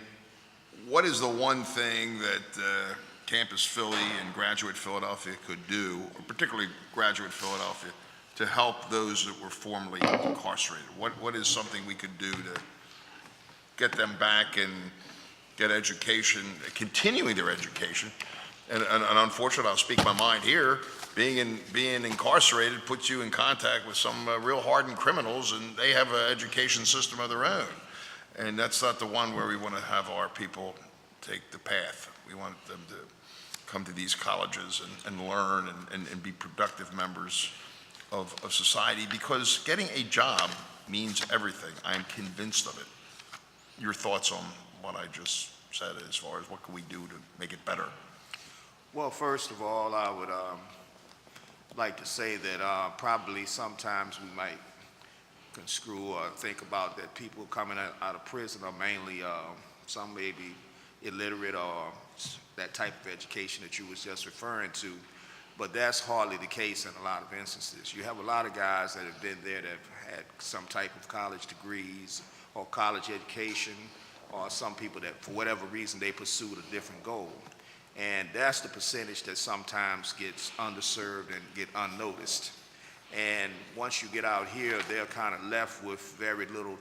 what is the one thing that Campus Philly and Graduate Philadelphia could do, or particularly Graduate Philadelphia, to help those that were formerly incarcerated? What is something we could do to get them back and get education, continuing their education? And unfortunately, I'll speak my mind here, being incarcerated puts you in contact with some real hardened criminals, and they have an education system of their own. And that's not the one where we want to have our people take the path. We want them to come to these colleges and learn and be productive members of society, because getting a job means everything. I am convinced of it. Your thoughts on what I just said as far as what can we do to make it better?
Well, first of all, I would like to say that probably sometimes we might construe or think about that people coming out of prison are mainly, some may be illiterate or that type of education that you was just referring to, but that's hardly the case in a lot of instances. You have a lot of guys that have been there that have had some type of college degrees or college education, or some people that for whatever reason they pursued a different goal. And that's the percentage that sometimes gets underserved and get unnoticed. And once you get out here, they're kind of left with very little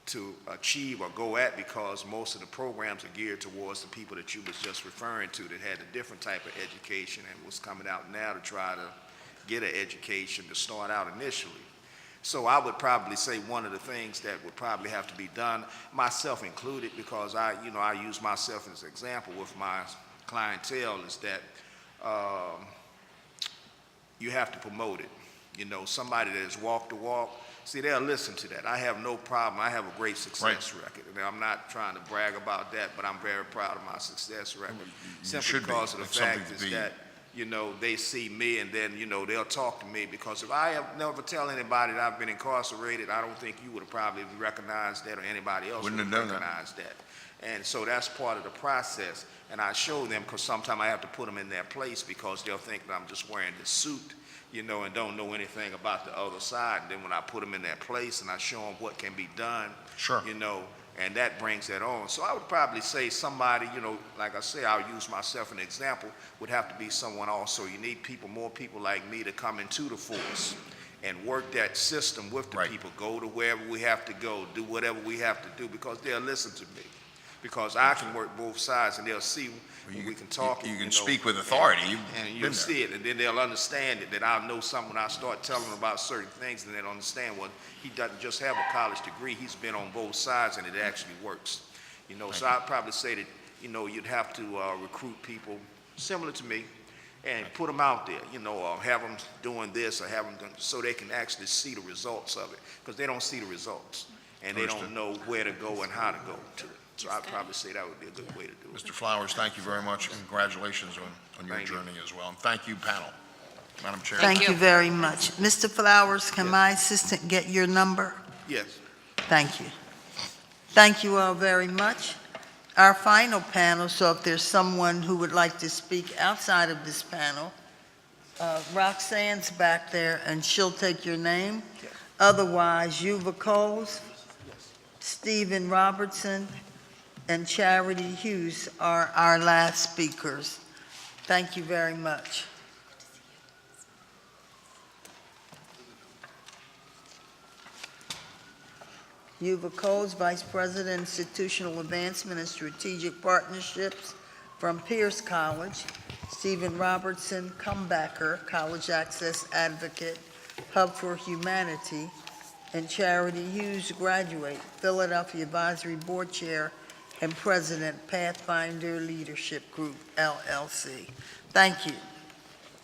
to achieve or go at, because most of the programs are geared towards the people that you was just referring to that had a different type of education and was coming out now to try to get an education to start out initially. So I would probably say one of the things that would probably have to be done, myself included, because I use myself as an example with my clientele, is that you have to promote it. Somebody that has walked the walk, see, they'll listen to that. I have no problem. I have a great success record. And I'm not trying to brag about that, but I'm very proud of my success record. Simply because of the fact is that, they see me, and then, they'll talk to me, because if I have never tell anybody that I've been incarcerated, I don't think you would have probably recognized that, or anybody else would have recognized that. And so that's part of the process. And I show them, because sometimes I have to put them in their place, because they'll think that I'm just wearing the suit, and don't know anything about the other side. And then when I put them in their place and I show them what can be done,
Sure.
And that brings that on. So I would probably say somebody, like I say, I'll use myself as an example, would have to be someone also. You need more people like me to come into the force and work that system with the people, go to wherever we have to go, do whatever we have to do, because they'll listen to me. Because I can work both sides, and they'll see when we can talk.
You can speak with authority.
And you'll see it, and then they'll understand it, that I'll know something when I start telling them about certain things, and they'll understand, well, he doesn't just have a college degree, he's been on both sides, and it actually works. So I'd probably say that, you'd have to recruit people similar to me and put them out there, or have them doing this, or have them so they can actually see the results of it, because they don't see the results, and they don't know where to go and how to go to it. So I'd probably say that would be a good way to do it.
Mr. Flowers, thank you very much, and congratulations on your journey as well. And thank you, panel. Madam Chair.
Thank you very much. Mr. Flowers, can my assistant get your number?
Yes.
Thank you. Thank you all very much. Our final panel, so if there's someone who would like to speak outside of this panel, Roxanne's back there, and she'll take your name. Otherwise, Yuva Coles, Stephen Robertson, and Charity Hughes are our last speakers. Thank you very much. Yuva Coles, Vice President, Institutional Advancement and Strategic Partnerships from Pierce College. Stephen Robertson, comebacker, College Access Advocate, Hub for Humanity. And Charity Hughes, graduate, Philadelphia Advisory Board Chair and President, Pathfinder Leadership Group, LLC. Thank you.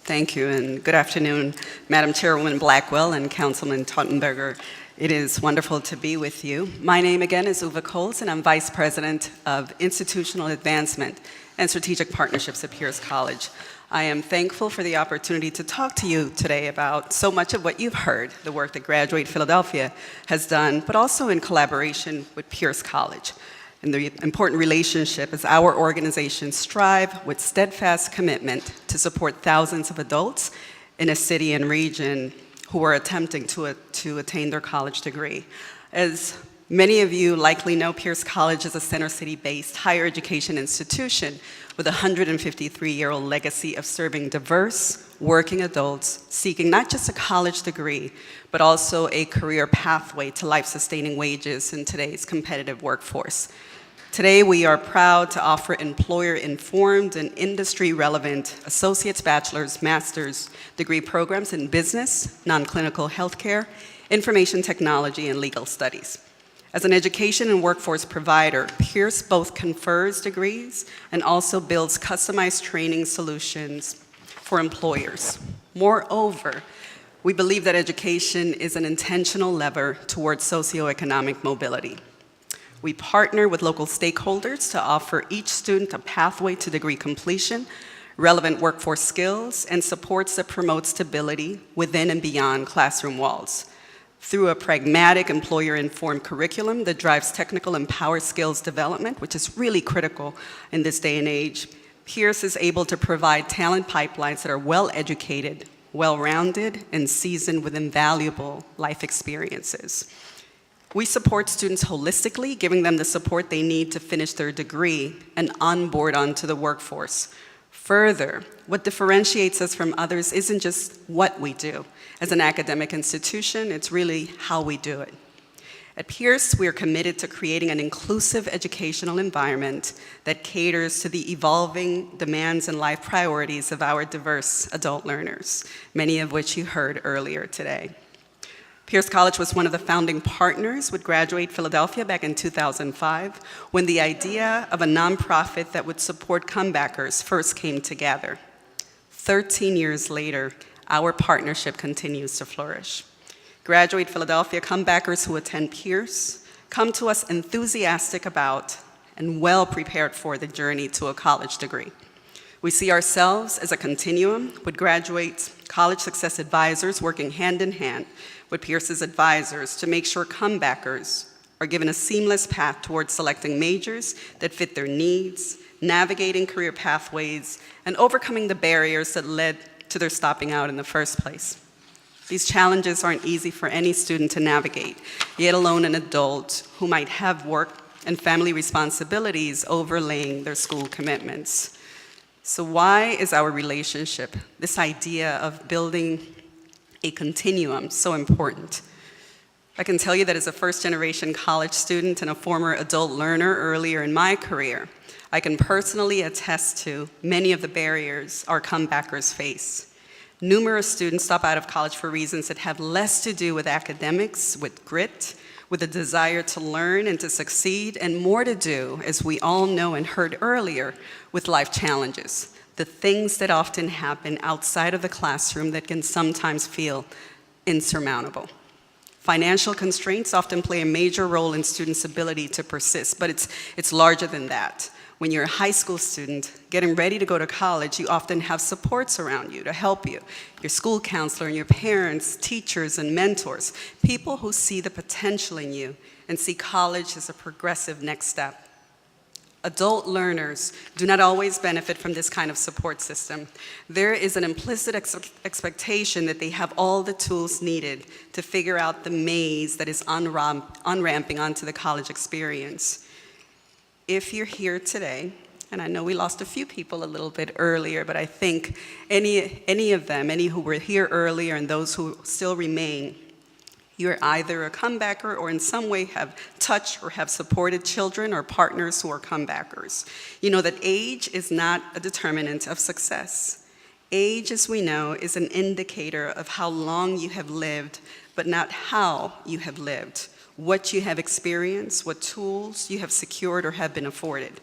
Thank you, and good afternoon, Madam Chairwoman Blackwell and Councilman Tottenberger. It is wonderful to be with you. My name again is Uwe Coles, and I'm Vice President of Institutional Advancement and Strategic Partnerships at Pierce College. I am thankful for the opportunity to talk to you today about so much of what you've heard, the work that Graduate Philadelphia has done, but also in collaboration with Pierce College, and the important relationship as our organizations strive with steadfast commitment to support thousands of adults in a city and region who are attempting to attain their college degree. As many of you likely know, Pierce College is a Center City-based higher education institution with a 153-year-old legacy of serving diverse, working adults seeking not just a college degree, but also a career pathway to life-sustaining wages in today's competitive workforce. Today, we are proud to offer employer-informed and industry-relevant associate's, bachelor's, master's degree programs in business, non-clinical healthcare, information technology, and legal studies. As an education and workforce provider, Pierce both confers degrees and also builds customized training solutions for employers. Moreover, we believe that education is an intentional lever towards socioeconomic mobility. We partner with local stakeholders to offer each student a pathway to degree completion, relevant workforce skills, and supports that promote stability within and beyond classroom walls. Through a pragmatic, employer-informed curriculum that drives technical and power skills development, which is really critical in this day and age, Pierce is able to provide talent pipelines that are well-educated, well-rounded, and seasoned with invaluable life experiences. We support students holistically, giving them the support they need to finish their degree and onboard onto the workforce. Further, what differentiates us from others isn't just what we do. As an academic institution, it's really how we do it. At Pierce, we are committed to creating an inclusive educational environment that caters to the evolving demands and life priorities of our diverse adult learners, many of which you heard earlier today. Pierce College was one of the founding partners with Graduate Philadelphia back in 2005, when the idea of a nonprofit that would support comebackers first came together. 13 years later, our partnership continues to flourish. Graduate Philadelphia comebackers who attend Pierce come to us enthusiastic about and well prepared for the journey to a college degree. We see ourselves as a continuum with Graduate College Success Advisors working hand in hand with Pierce's advisors to make sure comebackers are given a seamless path towards selecting majors that fit their needs, navigating career pathways, and overcoming the barriers that led to their stopping out in the first place. These challenges aren't easy for any student to navigate, yet alone an adult who might have work and family responsibilities overlaying their school commitments. So why is our relationship, this idea of building a continuum, so important? I can tell you that as a first-generation college student and a former adult learner earlier in my career, I can personally attest to many of the barriers our comebackers face. Numerous students stop out of college for reasons that have less to do with academics, with grit, with a desire to learn and to succeed, and more to do, as we all know and heard earlier, with life challenges. The things that often happen outside of the classroom that can sometimes feel insurmountable. Financial constraints often play a major role in students' ability to persist, but it's larger than that. When you're a high school student getting ready to go to college, you often have supports around you to help you. Your school counselor and your parents, teachers and mentors, people who see the potential in you and see college as a progressive next step. Adult learners do not always benefit from this kind of support system. There is an implicit expectation that they have all the tools needed to figure out the maze that is unramping onto the college experience. If you're here today, and I know we lost a few people a little bit earlier, but I think any of them, any who were here earlier and those who still remain, you're either a comebacker or in some way have touched or have supported children or partners who are comebackers. You know that age is not a determinant of success. Age, as we know, is an indicator of how long you have lived, but not how you have lived, what you have experienced, what tools you have secured or have been afforded.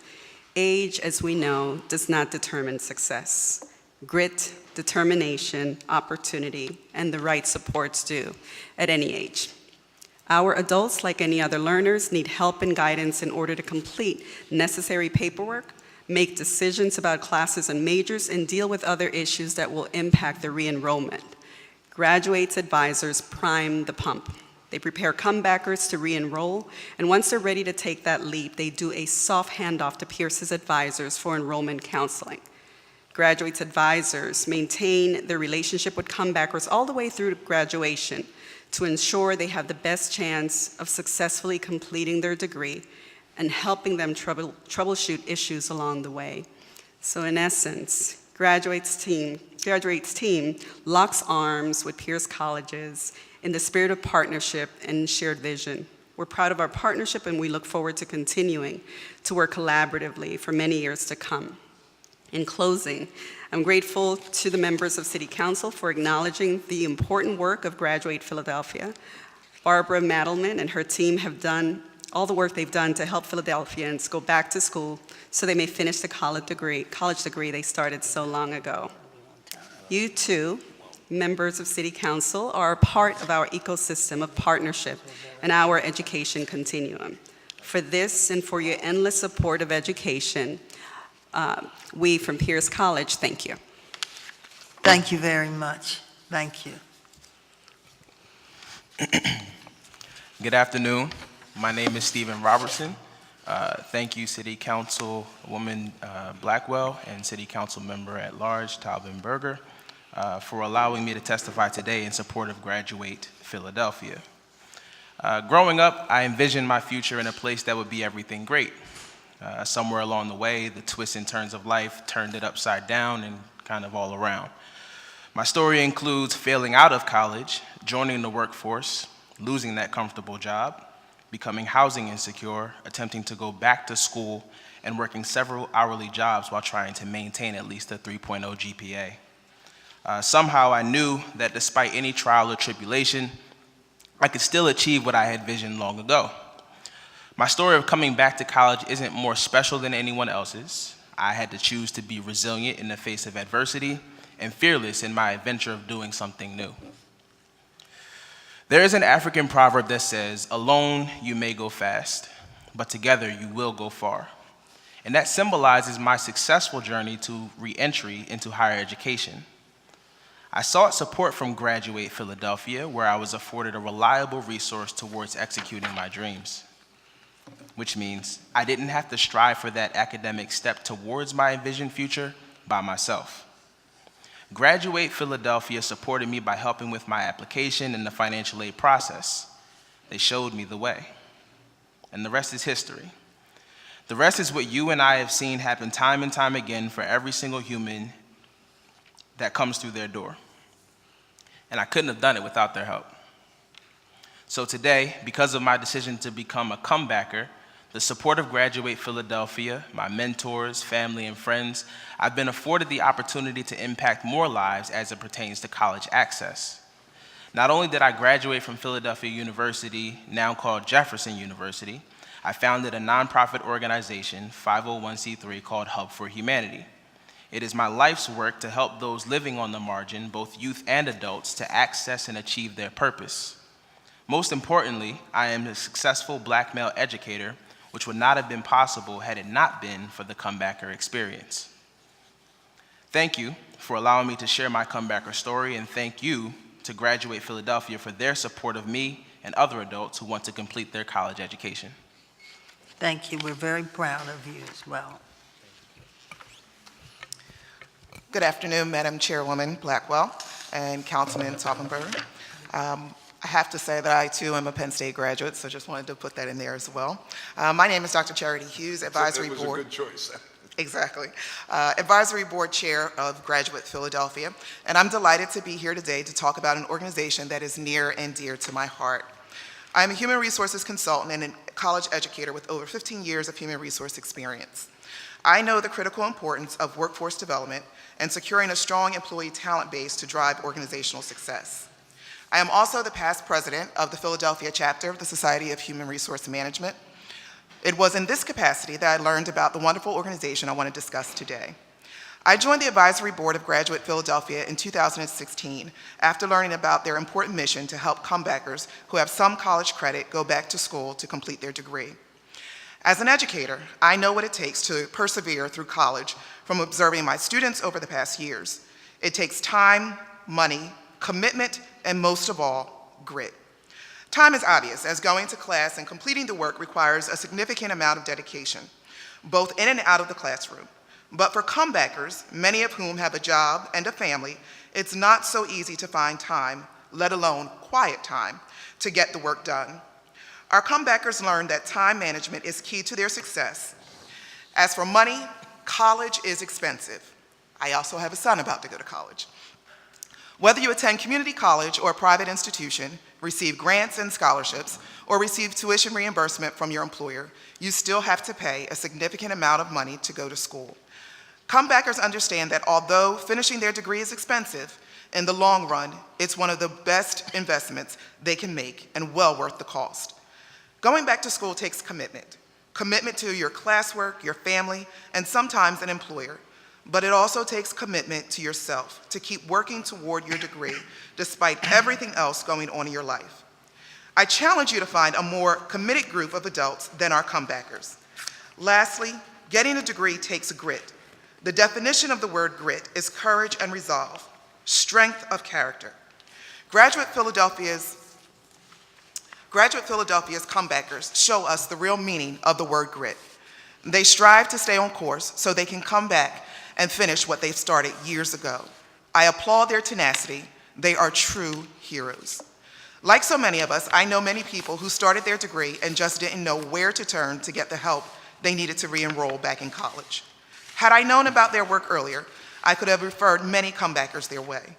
Age, as we know, does not determine success. Grit, determination, opportunity, and the right supports do at any age. Our adults, like any other learners, need help and guidance in order to complete necessary paperwork, make decisions about classes and majors, and deal with other issues that will impact the re-enrollment. Graduates' advisors prime the pump. They prepare comebackers to re-enroll, and once they're ready to take that leap, they do a soft handoff to Pierce's advisors for enrollment counseling. Graduates' advisors maintain their relationship with comebackers all the way through to graduation to ensure they have the best chance of successfully completing their degree and helping them troubleshoot issues along the way. So in essence, Graduates team locks arms with Pierce Colleges in the spirit of partnership and shared vision. We're proud of our partnership and we look forward to continuing to work collaboratively for many years to come. In closing, I'm grateful to the members of City Council for acknowledging the important work of Graduate Philadelphia. Barbara Madelman and her team have done all the work they've done to help Philadelphians go back to school so they may finish the college degree they started so long ago. You too, members of City Council, are a part of our ecosystem of partnership and our education continuum. For this and for your endless support of education, we from Pierce College thank you.
Thank you very much. Thank you.
Good afternoon. My name is Stephen Robertson. Thank you, City Councilwoman Blackwell and City Council Member at Large Taubman Berger for allowing me to testify today in support of Graduate Philadelphia. Growing up, I envisioned my future in a place that would be everything great. Somewhere along the way, the twists and turns of life turned it upside down and kind of all around. My story includes failing out of college, joining the workforce, losing that comfortable job, becoming housing insecure, attempting to go back to school, and working several hourly jobs while trying to maintain at least a 3.0 GPA. Somehow I knew that despite any trial or tribulation, I could still achieve what I had visioned long ago. My story of coming back to college isn't more special than anyone else's. I had to choose to be resilient in the face of adversity and fearless in my adventure of doing something new. There is an African proverb that says, "Alone you may go fast, but together you will go far." And that symbolizes my successful journey to re-entry into higher education. I sought support from Graduate Philadelphia, where I was afforded a reliable resource towards executing my dreams, which means I didn't have to strive for that academic step towards my envisioned future by myself. Graduate Philadelphia supported me by helping with my application and the financial aid process. They showed me the way. And the rest is history. The rest is what you and I have seen happen time and time again for every single human that comes through their door. And I couldn't have done it without their help. So today, because of my decision to become a comebacker, the support of Graduate Philadelphia, my mentors, family, and friends, I've been afforded the opportunity to impact more lives as it pertains to college access. Not only did I graduate from Philadelphia University, now called Jefferson University, I founded a nonprofit organization, 501c3, called Hub for Humanity. It is my life's work to help those living on the margin, both youth and adults, to access and achieve their purpose. Most importantly, I am a successful black male educator which would not have been possible had it not been for the comebacker experience. Thank you for allowing me to share my comebacker story, and thank you to Graduate Philadelphia for their support of me and other adults who want to complete their college education.
Thank you. We're very proud of you as well.
Good afternoon, Madam Chairwoman Blackwell and Councilman Toppenberg. I have to say that I, too, am a Penn State graduate, so just wanted to put that in there as well. My name is Dr. Charity Hughes, Advisory Board.
That was a good choice.
Exactly. Advisory Board Chair of Graduate Philadelphia, and I'm delighted to be here today to talk about an organization that is near and dear to my heart. I'm a human resources consultant and a college educator with over 15 years of human resource experience. I know the critical importance of workforce development and securing a strong employee talent base to drive organizational success. I am also the past president of the Philadelphia chapter of the Society of Human Resource Management. It was in this capacity that I learned about the wonderful organization I want to discuss today. I joined the advisory board of Graduate Philadelphia in 2016 after learning about their important mission to help comebackers who have some college credit go back to school to complete their degree. As an educator, I know what it takes to persevere through college from observing my students over the past years. It takes time, money, commitment, and most of all, grit. Time is obvious, as going to class and completing the work requires a significant amount of dedication, both in and out of the classroom. But for comebackers, many of whom have a job and a family, it's not so easy to find time, let alone quiet time, to get the work done. Our comebackers learn that time management is key to their success. As for money, college is expensive. I also have a son about to go to college. Whether you attend community college or a private institution, receive grants and scholarships, or receive tuition reimbursement from your employer, you still have to pay a significant amount of money to go to school. Comebackers understand that although finishing their degree is expensive, in the long run, it's one of the best investments they can make and well worth the cost. Going back to school takes commitment. Commitment to your classwork, your family, and sometimes an employer. But it also takes commitment to yourself to keep working toward your degree despite everything else going on in your life. I challenge you to find a more committed group of adults than our comebackers. Lastly, getting a degree takes grit. The definition of the word grit is courage and resolve, strength of character. Graduate Philadelphia's comebackers show us the real meaning of the word grit. They strive to stay on course so they can come back and finish what they've started years ago. I applaud their tenacity. They are true heroes. Like so many of us, I know many people who started their degree and just didn't know where to turn to get the help they needed to re-enroll back in college. Had I known about their work earlier, I could have referred many comebackers their way.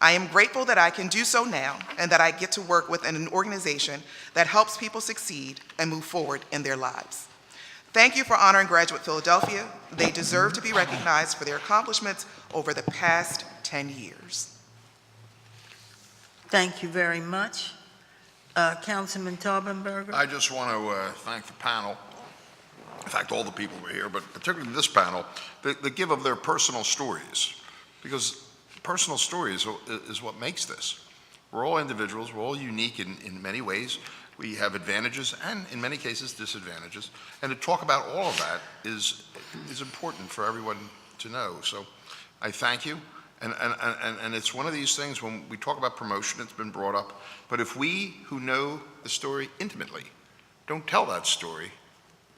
I am grateful that I can do so now and that I get to work within an organization that helps people succeed and move forward in their lives. Thank you for honoring Graduate Philadelphia. They deserve to be recognized for their accomplishments over the past 10 years.
Thank you very much. Councilman Taubenberger?
I just want to thank the panel, in fact, all the people who are here, but particularly this panel, that give of their personal stories, because personal stories is what makes this. We're all individuals, we're all unique in many ways. We have advantages and, in many cases, disadvantages. And to talk about all of that is important for everyone to know. So I thank you. And it's one of these things when we talk about promotion, it's been brought up. But if we who know the story intimately don't tell that story,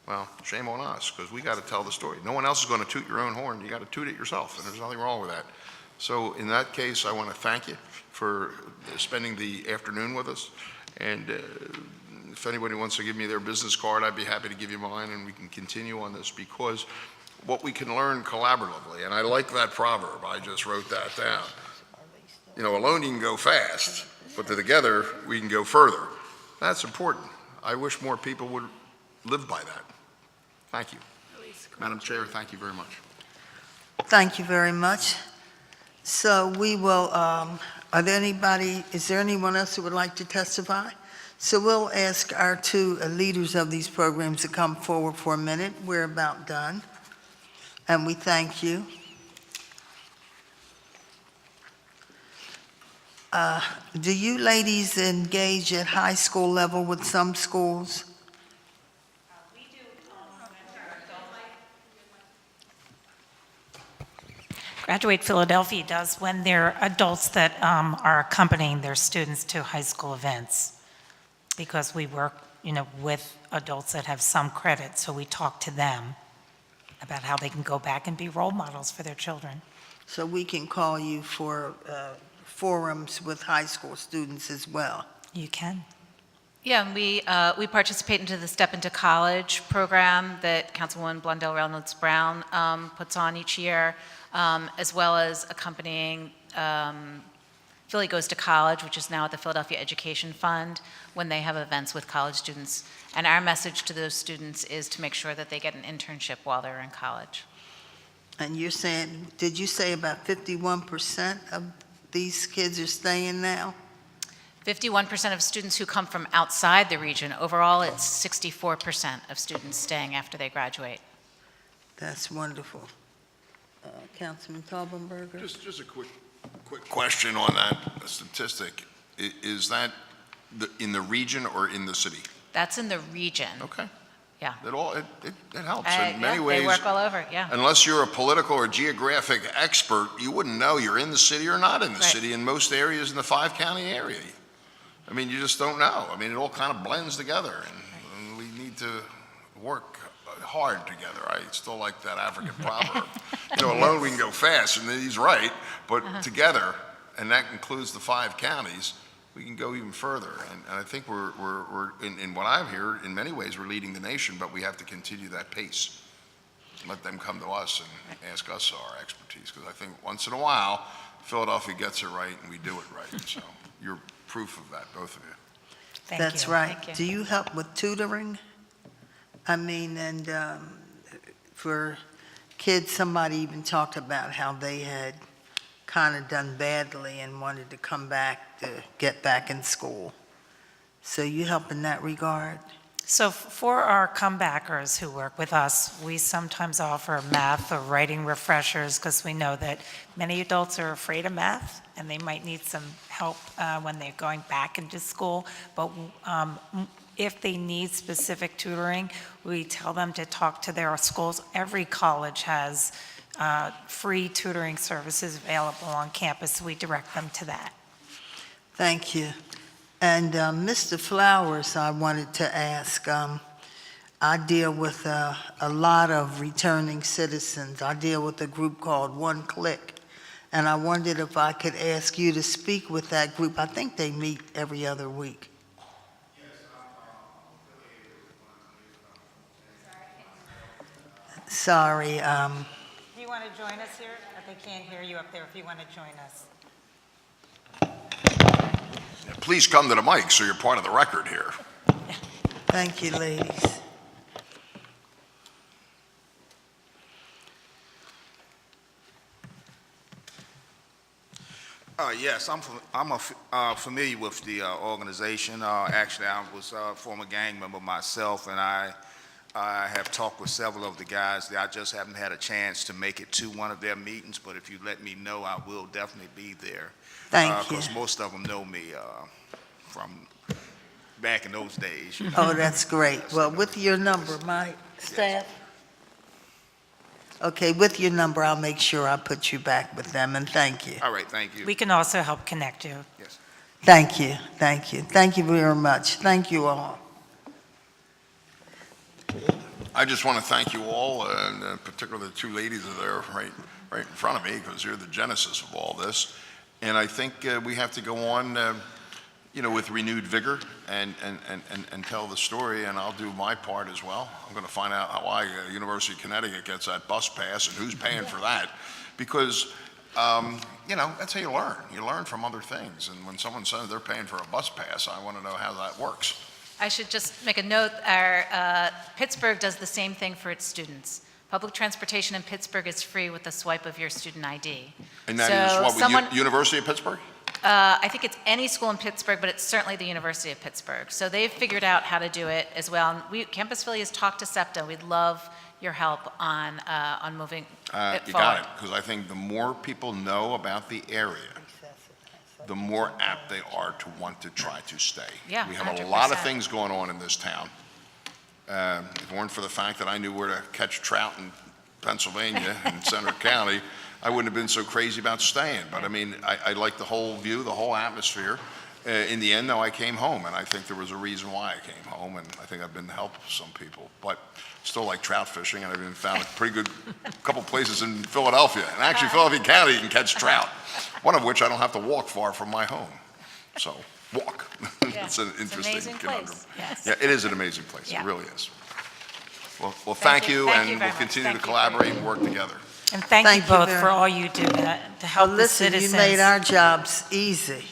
well, shame on us, because we got to tell the story. No one else is going to toot your own horn. You got to toot it yourself, and there's nothing wrong with that. So in that case, I want to thank you for spending the afternoon with us. And if anybody wants to give me their business card, I'd be happy to give you mine, and we can continue on this, because what we can learn collaboratively, and I like that proverb, I just wrote that down. You know, alone you can go fast, but together we can go further. That's important. I wish more people would live by that. Thank you. Madam Chair, thank you very much.
Thank you very much. So we will, is there anyone else who would like to testify? So we'll ask our two leaders of these programs to come forward for a minute. We're about done. And we thank you. Do you ladies engage at high school level with some schools?
We do
Graduate Philadelphia does when they're adults that are accompanying their students to high school events. Because we work, with adults that have some credit, so we talk to them about how they can go back and be role models for their children.
So we can call you for forums with high school students as well.
You can.
Yeah, and we participate into the Step Into College program that Councilwoman Blundell Reynolds Brown puts on each year, as well as accompanying Philly Goes to College, which is now at the Philadelphia Education Fund, when they have events with college students. And our message to those students is to make sure that they get an internship while they're in college.
And you're saying, did you say about 51% of these kids are staying now?
51% of students who come from outside the region. Overall, it's 64% of students staying after they graduate.
That's wonderful. Councilman Taubenberger?
Just a quick question on that statistic. Is that in the region or in the city?
That's in the region.
Okay.
Yeah.
It helps in many
Yeah,
ways.
they work all over, yeah.
Unless you're a political or geographic expert, you wouldn't know you're in the city or not in the
Right.
city in most areas in the 5-county area. I mean, you just don't know. I mean, it all kind of blends together, and we need to work hard together. I still like that African proverb. Alone we can go fast, and he's right, but together, and that includes the 5 counties, we can go even further. And I think we're in what I'm here, in many ways, we're leading the nation, but we have to continue that pace. Let them come to us and ask us our expertise, because I think once in a while, Philadelphia gets it right and we do it right. So you're proof of that, both of you.
Thank
That's
you.
right.
Thank you.
Do you help with tutoring? I mean, and for kids, somebody even talked about how they had kind of done badly and wanted to come back to get back in school. So you help in that regard?
So for our comebackers who work with us, we sometimes offer math or writing refreshers because we know that many adults are afraid of math and they might need some help when they're going back into school. But if they need specific tutoring, we tell them to talk to their schools. Every college has free tutoring services available on campus, so we direct them to that.
Thank you. And Mr. Flowers, I wanted to ask, I deal with a lot of returning citizens. I deal with a group called One Click, and I wondered if I could ask you to speak with that group. I think they meet every other week. Sorry.
Do you want to join us here? They can't hear you up there if you want to join us.
Please come to the mic so you're part of the record here.
Thank you, ladies.
Yes, I'm familiar with the organization. Actually, I was a former gang member myself, and I have talked with several of the guys. I just haven't had a chance to make it to one of their meetings, but if you let me know, I will definitely be there.
Thank you.
Because most of them know me from back in those days.
Oh, that's great. Well, with your number, my staff. Okay, with your number, I'll make sure I put you back with them, and thank you.
All right, thank you.
We can also help connect you.
Yes.
Thank you, thank you. Thank you very much. Thank you all.
I just want to thank you all, and particularly the 2 ladies that are right in front of me, because you're the genesis of all this. And I think we have to go on, with renewed vigor and tell the story, and I'll do my part as well. I'm going to find out why University of Connecticut gets that bus pass and who's paying for that, because, that's how you learn. You learn from other things, and when someone says they're paying for a bus pass, I want to know how that works.
I should just make a note, our Pittsburgh does the same thing for its students. Public transportation in Pittsburgh is free with the swipe of your student ID.
And that is what, University of Pittsburgh?
I think it's any school in Pittsburgh, but it's certainly the University of Pittsburgh. So they've figured out how to do it as well. And Campus Philly has talked to SEPTA. We'd love your help on moving it forward.
You got it, because I think the more people know about the area, the more apt they are to want to try to stay.
Yeah,
We have a
100%.
lot of things going on in this town. If it weren't for the fact that I knew where to catch trout in Pennsylvania in Center County, I wouldn't have been so crazy about staying. But I mean, I like the whole view, the whole atmosphere. In the end, though, I came home, and I think there was a reason why I came home, and I think I've been the help of some people. But still like trout fishing, and I've even found a pretty good couple places in Philadelphia. And actually, Philadelphia County, you can catch trout, one of which I don't have to walk far from my home. So, walk. It's an interesting
amazing
conundrum.
place, yes.
Yeah, it is an amazing place.
Yeah.
It really is. Well, thank you,
Thank you
and
very
we'll
much.
continue
Thank
to
you.
collaborate and work together.
And thank
Thank
you
you
both
very-
for all you do to help
Well,
the
listen,
citizens.
you made our jobs easy.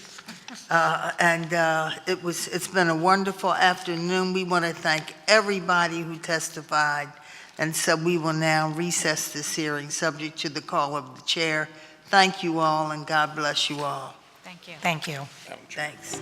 It's been a wonderful afternoon. We want to thank everybody who testified. And so we will now recess this hearing, subject to the call of the chair. Thank you all, and God bless you all.
Thank you.
Thank you.
Thanks.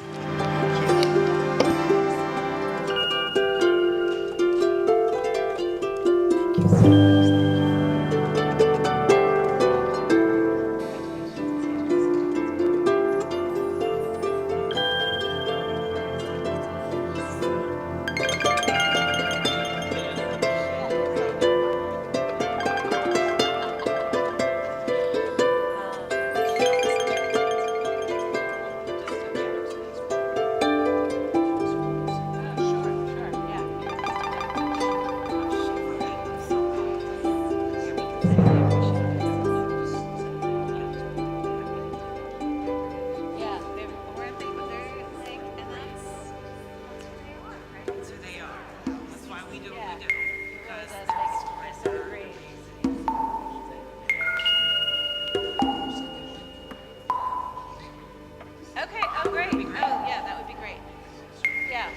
Okay, oh, great. Oh, yeah, that would be great. Yeah.